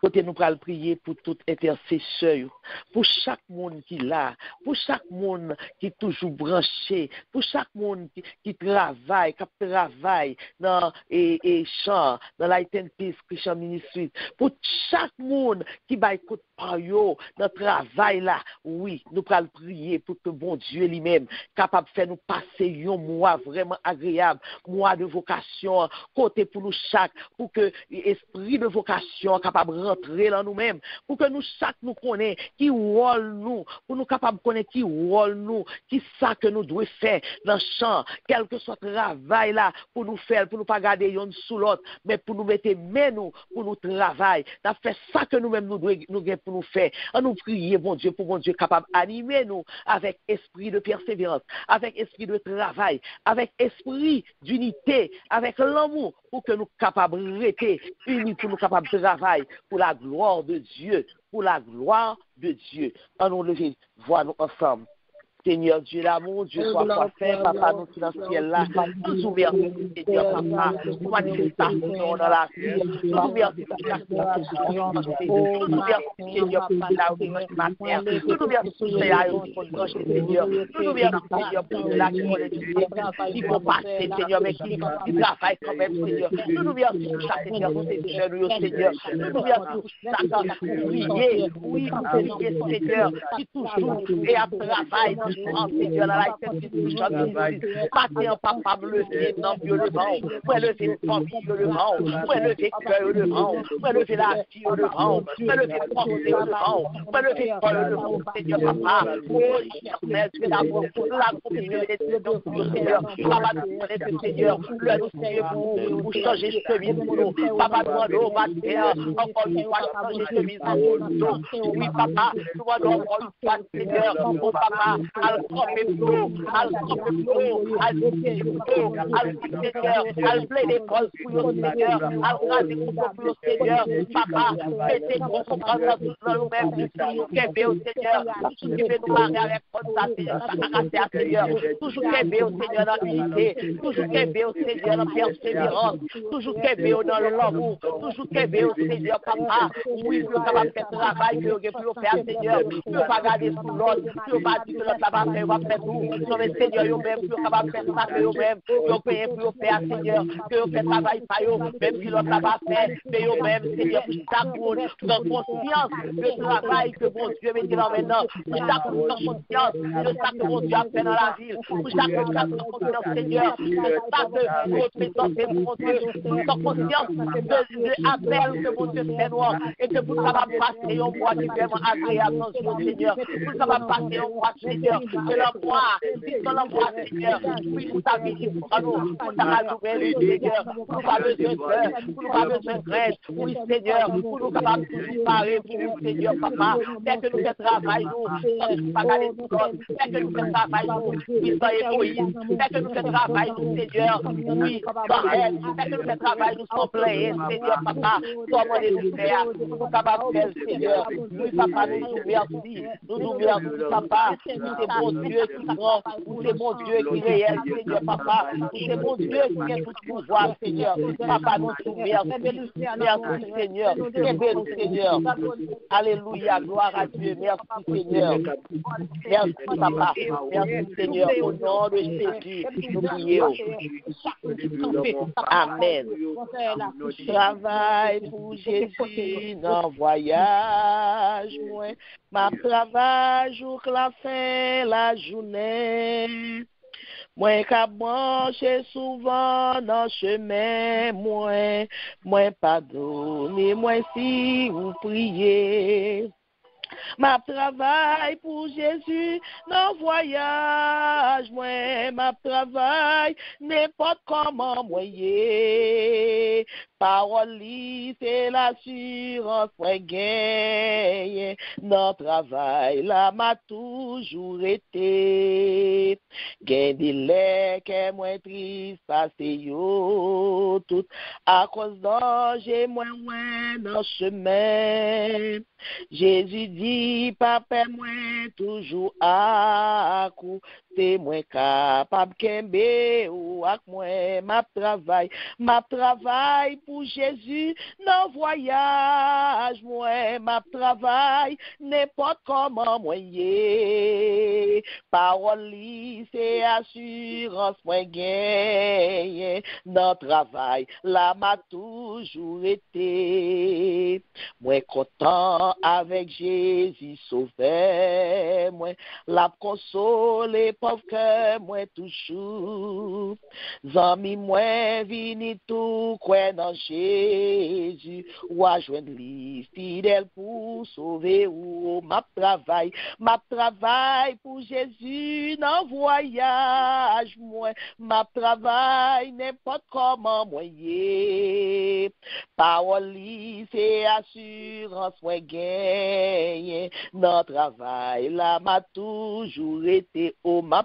Côté nous allons prier pour tout intercesseur, pour chaque monde qui est là, pour chaque monde qui est toujours branché, pour chaque monde qui travaille dans et chant, dans Light and Peace Christian Ministry, pour chaque monde qui va écouter par yo dans le travail là. Oui, nous allons prier pour que bon Dieu lui-même capable de faire nous passer un mois vraiment agréable, mois de vocation, côté pour nous chaque, pour que l'esprit de vocation capable de rentrer dans nous-mêmes, pour que nous chaque nous connaissons qui rôle nous, pour nous capables de connaître qui rôle nous, qui ça que nous devons faire dans le champ, quel que soit le travail là, pour nous faire, pour nous pas garder yon sous l'autre, mais pour nous mettre main nous, pour nous travailler, n'a fait ça que nous-mêmes nous devons pour nous faire, en nous prier, bon Dieu, pour bon Dieu capable d'animer nous avec esprit de persévérance, avec esprit de travail, avec esprit d'unité, avec l'amour, pour que nous capables de rester unis, pour nous capables de travailler, pour la gloire de Dieu, pour la gloire de Dieu. En nous lever, voir nous ensemble. Seigneur Dieu l'amour, Dieu soit parfait, Papa, nous qui dans le ciel là, nous ouvrons, Seigneur, Papa, pour manifestation dans la vie, nous ouvrons, Seigneur, Seigneur, pour la réunion matin, nous ouvrons, Seigneur, pour le Seigneur, nous ouvrons, Seigneur, pour la qui vont passer, Seigneur, mais qui travaillent quand même, Seigneur, nous ouvrons, Seigneur, pour ces jeunes, Seigneur, nous ouvrons, Seigneur, pour prier, oui, pour prier, Seigneur, qui toujours et à travail, Seigneur, dans la tête du matin, papa, me lever dans le vent, moi lever famille le vent, moi lever cœur le vent, moi lever la vie le vent, moi lever pensée le vent, moi lever cœur le vent, Seigneur, papa, oh, mais tu es d'abord pour la communauté de Seigneur, papa, nous connaissons, Seigneur, le Dieu pour changer ce vie pour nous, papa, nous allons matin, encore une fois, changer ce vie pour nous, oui, papa, nous allons encore une fois, Seigneur, oh, papa, I'll play the calls for your Seigneur, I'll raser the calls for your Seigneur, papa, mettez nous comprendre dans nous-mêmes, toujours qu'aimer au Seigneur, toujours qu'aimer nous marier avec notre Seigneur, toujours qu'aimer au Seigneur dans l'unité, toujours qu'aimer au Seigneur dans la persévérance, toujours qu'aimer dans l'amour, toujours qu'aimer au Seigneur, papa, oui, nous sommes capables de faire travail, que nous pouvons faire, Seigneur, nous ne pouvons pas garder sous l'autre, nous ne pouvons pas dire que l'autre va faire, va faire tout, nous sommes Seigneur, nous-mêmes, nous sommes capables de faire ça, que nous-mêmes, nous payons pour faire, Seigneur, que nous faisons travail par eux, même si l'autre va faire, mais nous-mêmes, Seigneur, pour chaque monde, prendre conscience du travail que mon Dieu met dans maintenant, pour chaque monde, prendre conscience de ça que mon Dieu a fait dans la ville, pour chaque monde, prendre conscience, Seigneur, de ça que votre présence est mon Dieu, prendre conscience de l'appel que mon Dieu fait noir, et que vous savez passer un mois qui est vraiment agréable dans ce Seigneur, vous savez passer un mois, Seigneur, que l'envoi, dans l'envoi, Seigneur, oui, vous savez, pour nous, pour ta nouvelle, Seigneur, pour nous pas besoin de peur, pour nous pas besoin de crainte, oui, Seigneur, pour nous capables de nous parler, pour nous, Seigneur, papa, dès que nous faisons travail, nous, sans pas garder tout compte, dès que nous faisons travail, nous, oui, sans égoïsme, dès que nous faisons travail, nous, Seigneur, oui, sans haine, dès que nous faisons travail, nous, sans plaindre, Seigneur, papa, comment nous faire, pour nous capables de faire, Seigneur, oui, papa, nous merci, papa, nous te bon Dieu qui grand, ou c'est bon Dieu qui réel, Seigneur, papa, ou c'est bon Dieu qui a tout pouvoir, Seigneur. Papa, nous soumettons. Merci, Seigneur. Aidez-nous, Seigneur. Alléluia, gloire à Dieu. Merci, Seigneur. Merci, papa. Merci, Seigneur. Au nom de Jésus, nous prions. Amen. Travail pour Jésus dans voyage, moi. Ma travail jour que la fin la journée. Moi qu'a branché souvent dans chemin, moi pardonnez moi si vous priez. Ma travail pour Jésus dans voyage, ma travail n'importe comment moyen. Parole c'est l'assurance moi gagne. Dans travail là m'a toujours été. Gain des lait que moi triste passé yo tout à cause danger moi dans chemin. Jésus dit, papa, moi, toujours à coup, c'est moi capable kembe ou ak moi, ma travail pour Jésus, non voyage, moi, ma travail, n'importe comment, moi, parole li, c'est assurance, moi, gagne, dans travail, là, m'a toujours été, moi, content avec Jésus sauvé, moi, la consolé, pauvre que moi, toujours, zami, moi, vini tout, quoi, dans Jésus, ou à joindre lui, fidèle pour sauver, ou ma travail pour Jésus, dans voyage, moi, ma travail, n'importe comment, moi, parole, c'est assurance, moi, gagne, dans travail, là, m'a toujours été, oh, ma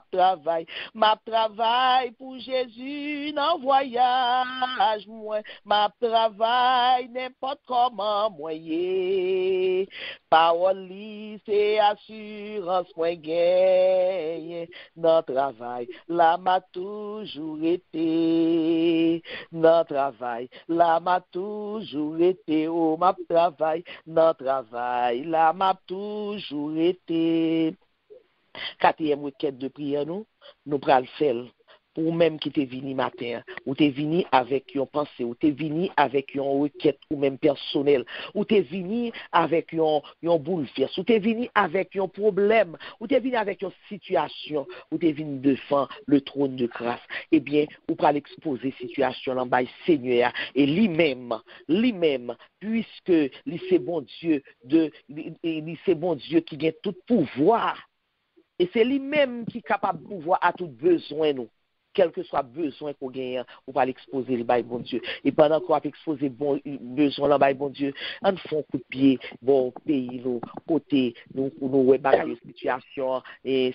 travail pour Jésus, dans voyage, moi, ma travail, n'importe comment, moi, parole, c'est assurance, moi, gagne, dans travail, là, m'a toujours été, dans travail, là, m'a toujours été, oh, ma travail, dans travail, là, m'a toujours été. Quatrième week-end de prière, nous pral faire. Ou même qui t'es venu matin, ou t'es venu avec une pensée, ou t'es venu avec une requête, ou même personnelle, ou t'es venu avec une bouleverse, ou t'es venu avec un problème, ou t'es venu avec une situation, ou t'es venu devant le trône de grâce. Eh bien, ou pas l'exposer situation là bas Seigneur et lui-même, puisque c'est bon Dieu c'est bon Dieu qui a tout pouvoir. Et c'est lui-même qui est capable de pouvoir à tout besoin nous. Quel que soit besoin qu'on gagne, on va l'exposer le bail bon Dieu. Et pendant qu'on va exposer bon besoin le bail bon Dieu, on fait un coup de pied, bon pays, nous côté, nous bagaille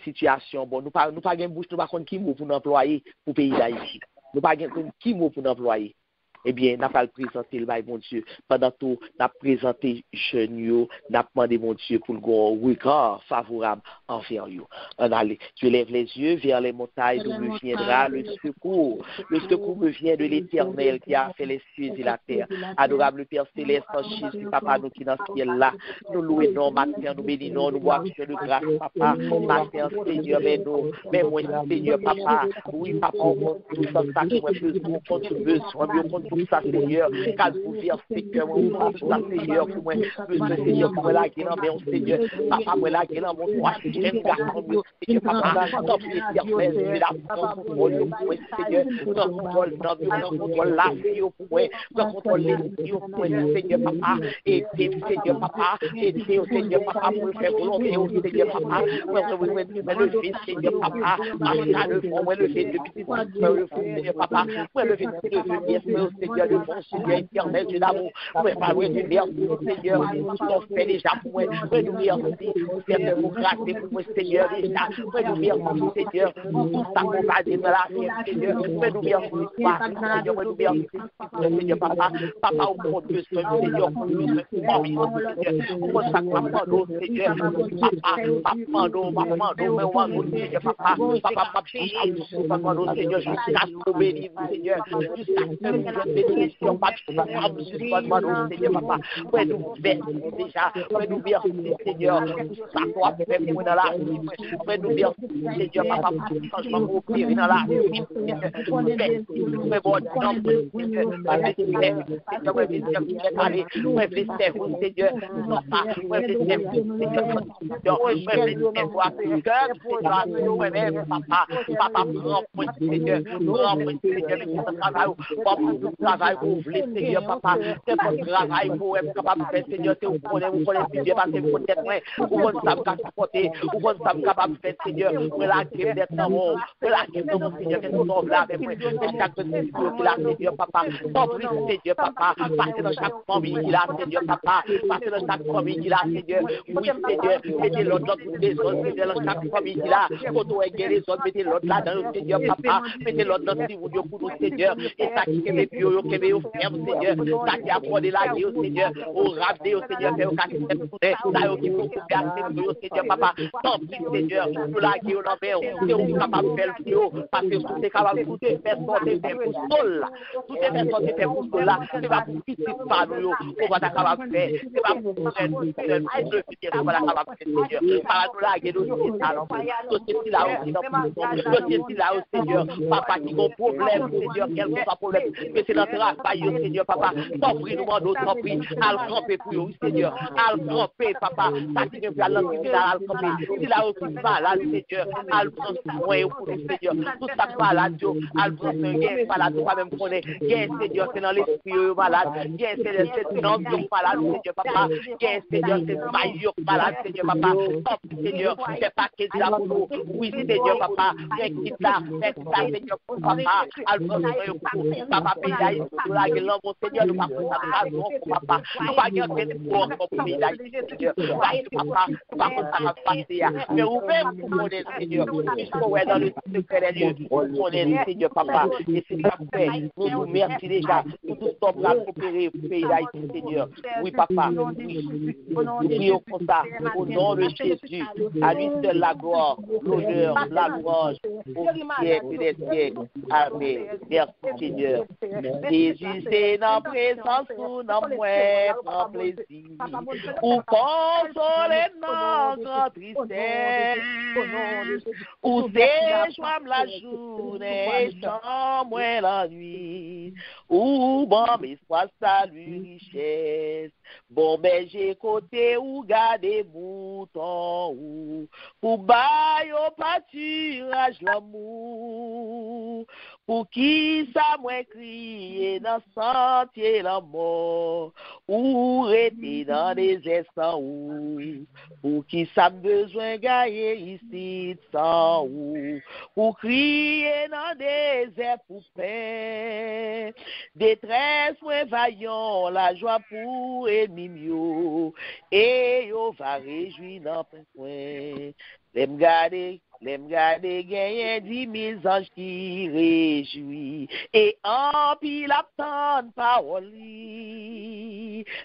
situation, bon nous pas gain bouche, nous pas connait qui mot pour nous employer pour pays d'Haïti. Nous pas gain qui mot pour nous employer. Eh bien, n'a pas le présenter le bail, mon Dieu. Pendant tout, n'a présenté jeunes, n'a demandé, mon Dieu, pour le regard favorable envers eux. On allez, tu lèves les yeux vers les montagnes, d'où me viendra le secours. Le secours me vient de l'Éternel qui a fait les cieux et la terre. Adorable Père Céleste, en Jésus, Papa, nous qui dans ce ciel-là, nous louons, matin, nous bénissons, nous boivons de grâce, Papa. Matin, Seigneur, mais moi, Seigneur, Papa, oui, Papa, on compte tout ça, on compte tout besoin, on compte tout ça, Seigneur, car vous versez que moi, on compte tout ça, Seigneur, pour moi, Seigneur, pour moi, là, qui est dans Seigneur, Papa, moi, là, qui est dans mon troisième garçon, Seigneur, Papa, tant pis, Seigneur, la contrôle, Seigneur, contrôle, contrôle la vie, pour moi, contrôle l'esprit, pour moi, Seigneur, Papa, et Seigneur, Papa, et Seigneur, Papa, pour faire volonté, Seigneur, Papa, moi, le fils, Seigneur, Papa, moi, le fond, moi, le fait de petit, moi, le fond, Seigneur, Papa, moi, le fait de Seigneur, de bon Seigneur éternel, Dieu d'amour. Préparez du merci, Seigneur, ton fait déjà pour moi. Nous merci, Seigneur, pour grâce pour moi, Seigneur, déjà. Nous merci, Seigneur, pour tout ça qu'on va dire dans la vie, Seigneur. Nous merci, Seigneur, nous merci, Seigneur, papa, au fond de ce Seigneur, pour nous, Seigneur, pour ça qu'on va prendre, Seigneur, papa, Seigneur, papa, Seigneur, jusqu'à trouver livre, Seigneur, jusqu'à bénédiction, Seigneur, papa, ouais, nous merci déjà, ouais, nous merci, Seigneur, tout ça qu'on va faire pour dans la vie, ouais, nous merci, Seigneur, papa, changement pour opérer dans la vie, ouais, bon, papa, travail pour vous, Seigneur, papa, c'est votre travail pour être capable de faire, Seigneur, c'est vous connaissez bien, parce que vous êtes loin, vous savez supporter, vous savez capable de faire, Seigneur, pour la crème d'être dans mon, pour la crème de mon Seigneur, qu'est-ce qu'on là avec moi, et chaque Seigneur qui l'a, Seigneur, papa, compris, Seigneur, papa, passez dans chaque famille qui l'a, Seigneur, papa, passez dans chaque famille qui l'a, Seigneur, oui, Seigneur, mettez l'autre des autres, mettez dans chaque famille qui l'a, quand on est les autres, mettez l'autre là dans le Seigneur, papa, mettez l'autre dans si vous Dieu pour nous, Seigneur, et ça qui est pieux, qui est ferme, Seigneur, ça qui a accordé la vie au Seigneur, au rabais au Seigneur, fait au casse ça qui faut couper au Seigneur, papa, tant pis, Seigneur, pour la gueule au l'envers, c'est où capable de faire le fléau, parce que tout est capable de coûter, personne n'est fait pour sol là, tout est personne n'est fait pour sol là, c'est pas pour petit par nous, on va être capable de faire, c'est pas pour faire le futur, on va être capable de faire, Seigneur, par la gueule au Seigneur, société là aussi, société là au Seigneur, papa qui a un problème, Seigneur, quel que soit problème, mais c'est notre travail, Seigneur, papa, t'en prie, nous demandons, t'en prie, à le camper pour vous, Seigneur, à le camper, papa, ça qui vient à l'hôpital, à le camper, si là aussi malade, Seigneur, à le prendre soin pour nous, Seigneur, tout ça malade, à le prendre soin, guerre malade, pas même connaître, guerre, Seigneur, c'est dans l'esprit malade, guerre, c'est dans le malade, Seigneur, papa, guerre, Seigneur, c'est maillot malade, Seigneur, papa, top, Seigneur, c'est pas qu'il là pour nous, oui, Seigneur, papa, fais ça, Seigneur, papa, à le prendre soin pour nous, papa, paye pour la gueule, mon Seigneur, nous pas pour ça, papa, nous pas garder pour payer Seigneur, papa, pas pour ça passer, mais ouvert pour mon Seigneur, puisqu'on est dans le secret des lieux, mon Seigneur, papa, et c'est ça fait, nous nous merci déjà, pour tout ce qu'on va coopérer pour pays d'Haïti, Seigneur, oui, papa, oui, prions comme ça, au nom de Jésus, à lui seul la gloire, l'honneur, la louange, au siècle des siècles, amen, merci Seigneur, Jésus c'est dans présence ou dans moi, prends plaisir, ou consoler notre tristesse, ou déjoie la journée, sans moi la nuit, ou bon espoir, salut, richesse, bon berger côté ou garder mouton, ou pour bailler au pâturage l'amour, pour qui ça m'a crié dans sentier la mort, ou rester dans des instants où, pour qui ça besoin gagner ici sans où, pour crier dans des airs pour paix, détresse moins vaillant, la joie pour ennemi mieux, et yo va réjouir dans plein point. L'aime garder, gagner 10 000 anges qui réjouit, et en pile attendre parole,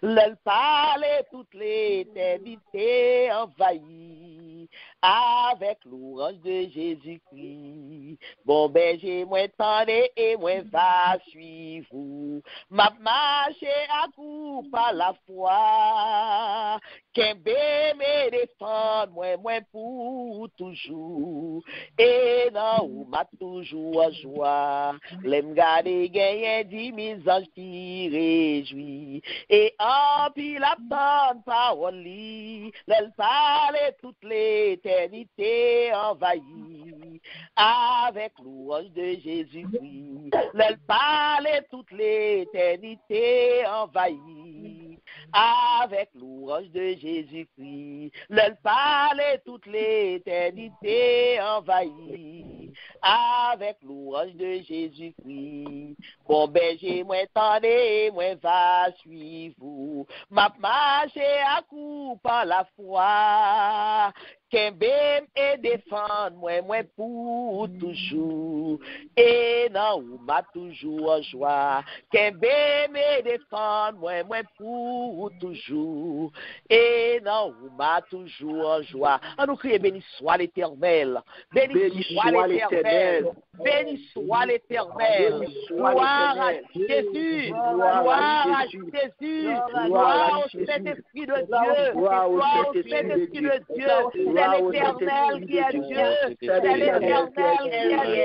le parler toute l'éternité envahie, avec l'orange de Jésus-Christ. Bon berger, moi tendez et moi va suivre vous, m'a marché à coup par la foi, qu'un bébé défend moi pour toujours, et non, ou m'a toujours en joie, l'aime garder gagner 10 000 anges qui réjouit, et en pile attendre parole, l'elle parle toute l'éternité envahie, avec louange de Jésus-Christ, l'elle parle toute l'éternité envahie, avec louange de Jésus-Christ, l'elle parle toute l'éternité envahie, avec l'ouange de Jésus-Christ. Bon berger, moi tendez, moi va suivre. M'a marché à coup par la foi. Qu'embème et défendre, moi pour toujours. Et non, ou m'a toujours en joie. Qu'embème et défendre, moi pour toujours. Et non, ou m'a toujours en joie. On nous crie, béni soit l'Éternel. Béni soit l'Éternel. Béni soit l'Éternel. Gloire à Jésus. Gloire à Jésus. Gloire au Saint-Esprit de Dieu. Gloire au Saint-Esprit de Dieu. C'est l'Éternel qui est Dieu. C'est l'Éternel qui est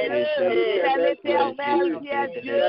Dieu. C'est l'Éternel qui est Dieu.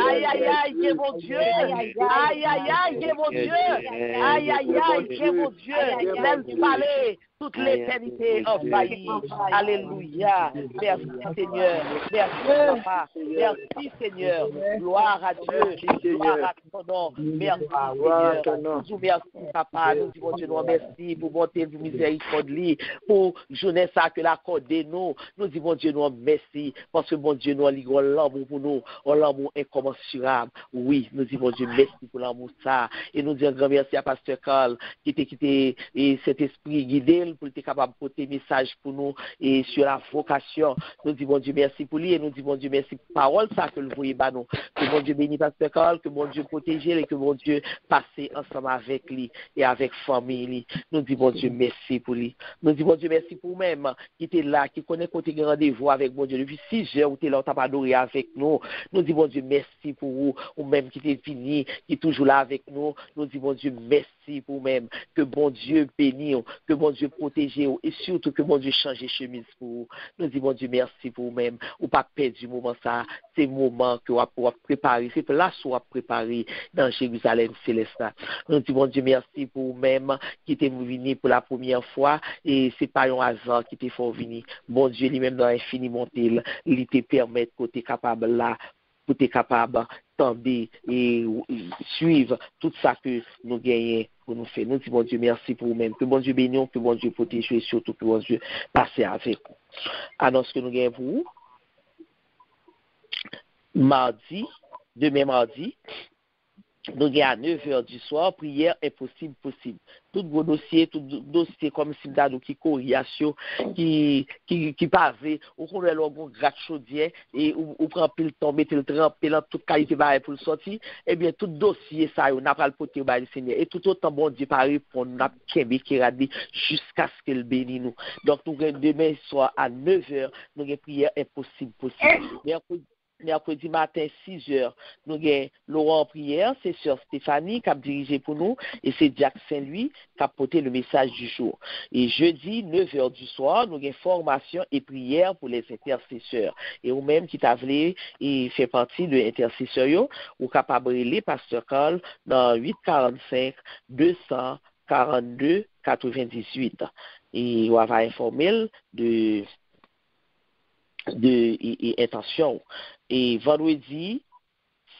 Aïe, aïe, aïe, c'est mon Dieu. Aïe, aïe, aïe, c'est mon Dieu. Aïe, aïe, aïe, c'est mon Dieu. Laisse parler. Toute l'éternité envahie. Alléluia. Merci Seigneur. Merci Papa. Merci Seigneur. Gloire à Dieu. Gloire à ton nom. Merci Seigneur. Nous merci Papa. Nous disons Dieu nous merci pour bonté, pour miséricorde, pour jeunesse que l'accordé nous. Nous disons Dieu nous merci parce que bon Dieu nous a l'amour pour nous, l'amour incommensurable. Oui, nous disons Dieu merci pour l'amour ça. Et nous disons grand merci à Pasteur Carl qui était quitté et cet esprit guidé pour être capable de porter message pour nous et sur la vocation. Nous disons Dieu merci pour lui et nous disons Dieu merci pour la parole ça que le voyez bas nous. Que mon Dieu bénisse Pasteur Carl, que mon Dieu protège et que mon Dieu passe ensemble avec lui et avec famille. Nous disons Dieu merci pour lui. Nous disons Dieu merci pour même qui était là, qui connaît côté rendez-vous avec mon Dieu depuis 6 heures où tu es là, tu as pas adoré avec nous. Nous disons Dieu merci pour vous, ou même qui t'est fini, qui est toujours là avec nous. Nous disons Dieu merci pour même que bon Dieu bénisse, que bon Dieu protège et surtout que bon Dieu change chemise pour vous. Nous disons Dieu merci pour vous-même, ou pas perdre du moment ça, c'est le moment que vous avez préparé, c'est là que vous avez préparé dans Jérusalem céleste. Nous disons Dieu merci pour vous-même qui était venu pour la première fois et c'est pas un hasard qui était fort venu. Bon Dieu lui-même dans l'infini monté, il te permet que tu es capable là, pour être capable tendre et suivre tout ça que nous gagnons pour nous faire. Nous disons, bon Dieu, merci pour vous-même. Que bon Dieu bénisse, que bon Dieu protège et surtout que bon Dieu passe avec vous. Annonce que nous gagnons pour vous. Mardi, demain mardi, nous gagnons à 9h du soir, prière impossible possible. Tout vos dossiers, comme si nous qui corrigation, qui pavé, ou qu'on a l'orgon gratte chaudière, et ou prend pile temps, mettez le tremper dans toute qualité pour le sortir, eh bien, tout dossier, ça, on n'a pas le poté au bas du Seigneur. Et tout autant, bon Dieu, pareil, pour nous, qui radé, jusqu'à ce qu'elle bénisse nous. Donc, nous gagnons demain soir à 9h, nous gagnons prière impossible possible. Mercredi matin, 6h, nous avons Laurent en prière, c'est Sœur Stéphanie qui a dirigé pour nous, et c'est Jack Saint-Louis qui a porté le message du jour. Et jeudi, 9h du soir, nous avons formation et prière pour les intercesseurs. Et vous-même qui t'avez et fait partie de l'intercesseur, ou capable de les Pasteur Carl dans 845 242 98. Et on va informer de intention. Et vendredi,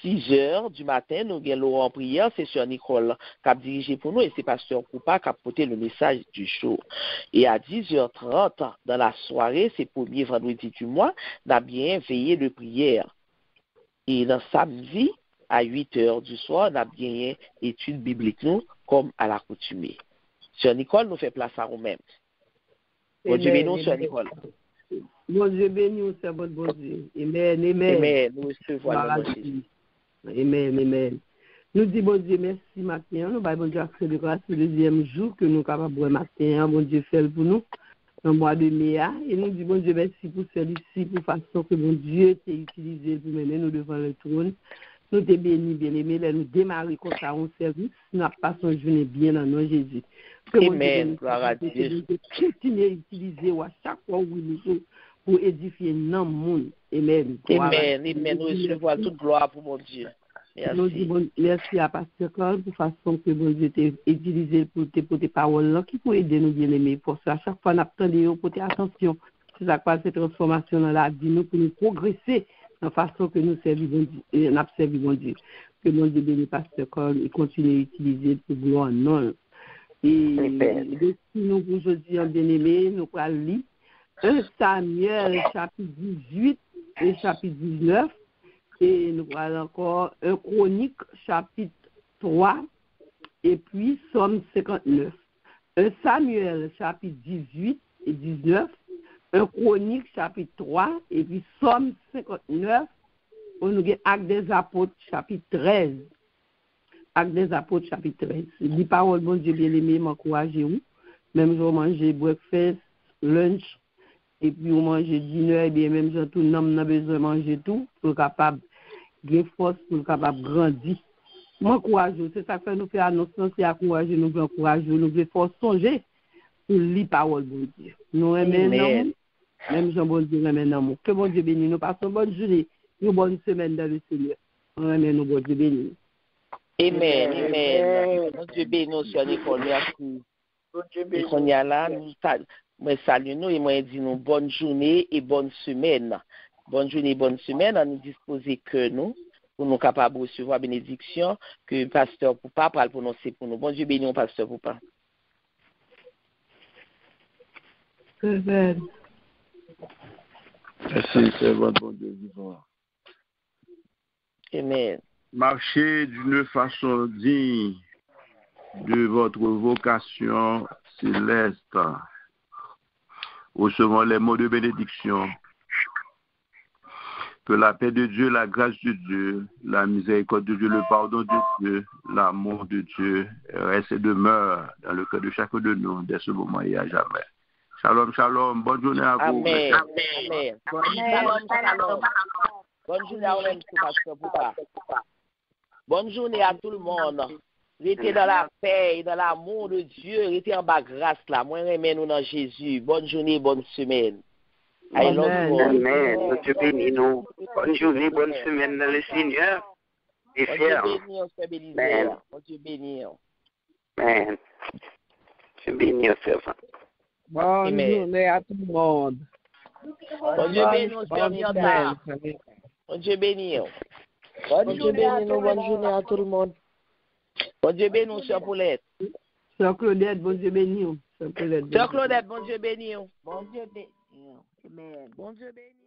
6h du matin, nous avons Laurent en prière, c'est Sœur Nicole qui a dirigé pour nous et c'est Pasteur Coupa qui a porté le message du jour. Et à 10h30 dans la soirée, c'est le premier vendredi du mois, nous avons bien veillé de prière. Et dans samedi, à 8h du soir, nous avons bien étude biblique nous, comme à l'accoutumée. Sœur Nicole nous fait place à nous-mêmes. Bon Dieu bénisse, Sœur Nicole. Bon Dieu béni, c'est bon Dieu. Amen, amen. Amen. Nous recevons Amen, amen. Nous disons bon Dieu merci matin. Nous bon Dieu accès de grâce le deuxième jour que nous capables de matin. Bon Dieu fait pour nous dans le mois de mai. Et nous disons bon Dieu merci pour celui-ci, pour façon que mon Dieu t'a utilisé pour mener nous devant le trône. Nous te bénis, bien aimés, nous démarrer comme ça en service. Nous passons une journée bien dans nos Jésus. Amen. Gloire à Dieu. Continuer à utiliser à chaque fois où nous sommes pour édifier nos monde. Amen. Amen. Amen. Nous recevons toute gloire pour mon Dieu. Merci. Nous disons merci à Pasteur Carl pour façon que mon Dieu t'a utilisé pour tes paroles qui pour aider nous bien aimés. Pour ça, à chaque fois, nous attendons pour tes attention. C'est ça quoi cette transformation dans la vie nous pour nous progresser de façon que nous servons Dieu. Que mon Dieu bénisse Pasteur Carl et continue à utiliser pour gloire non. Et nous pour aujourd'hui en bien-aimé, nous allons lire 1 Samuel chapitre 18 et chapitre 19. Et nous voilà encore 1 Chronique chapitre 3 et puis Somme 59. 1 Samuel chapitre 18 et 19. 1 Chronique chapitre 3 et puis Somme 59. On nous a Actes des Apôtres chapitre 13. Actes des Apôtres chapitre 13. Les paroles, bon Dieu bien-aimé, m'encourager vous. Même jour manger breakfast, lunch, et puis on mange dîner, et bien même j'ai tout nom n'a besoin de manger tout pour capable de force pour capable grandir. M'encourage, c'est ça que nous fait annonce, c'est encourager, nous voulons encourager, nous voulons force songer pour lire parole bon Dieu. Nous aimons même Jean bon Dieu aimons nous. Que bon Dieu bénisse nous, passons bonne journée, une bonne semaine dans le Seigneur. On aime nous bon Dieu bénisse. Amen, amen. Bon Dieu bénisse sur Nicole, merci. Et qu'on y a là, moi salue nous et moi dis nous bonne journée et bonne semaine. Bonne journée et bonne semaine, à nous disposer que nous, pour nous capables de recevoir bénédiction, que pasteur Poupa va le prononcer pour nous. Bon Dieu béni, pasteur Poupa. Amen. Merci, c'est votre bon Dieu vivant. Amen. Marchez d'une façon digne de votre vocation céleste. Recevons les mots de bénédiction. Que la paix de Dieu, la grâce de Dieu, la miséricorde de Dieu, le pardon de Dieu, l'amour de Dieu reste et demeure dans le cœur de chacun de nous dès ce moment et à jamais. Shalom, shalom. Bonne journée à vous. Amen. Amen. Shalom, shalom. Bonne journée à vous, pasteur Poupa. Bonne journée à tout le monde. Restez dans la paix et dans l'amour de Dieu. Restez en bas grâce là. Moi, remets nous dans Jésus. Bonne journée, bonne semaine. I love you. Amen. Dieu bénit nous. Bonne journée, bonne semaine dans le Seigneur. Et fier. Amen. Dieu bénit. Amen. Dieu bénit au servant. Bonne journée à tout le monde. Bon Dieu bénit au serviteur. Bon Dieu bénit. Bon Dieu bénit nous. Bonne journée à tout le monde. Bon Dieu bénit, Sœur Paulette. Sœur Claudette, bon Dieu béni. Sœur Claudette, bon Dieu béni. Bon Dieu béni. Amen. Bon Dieu béni.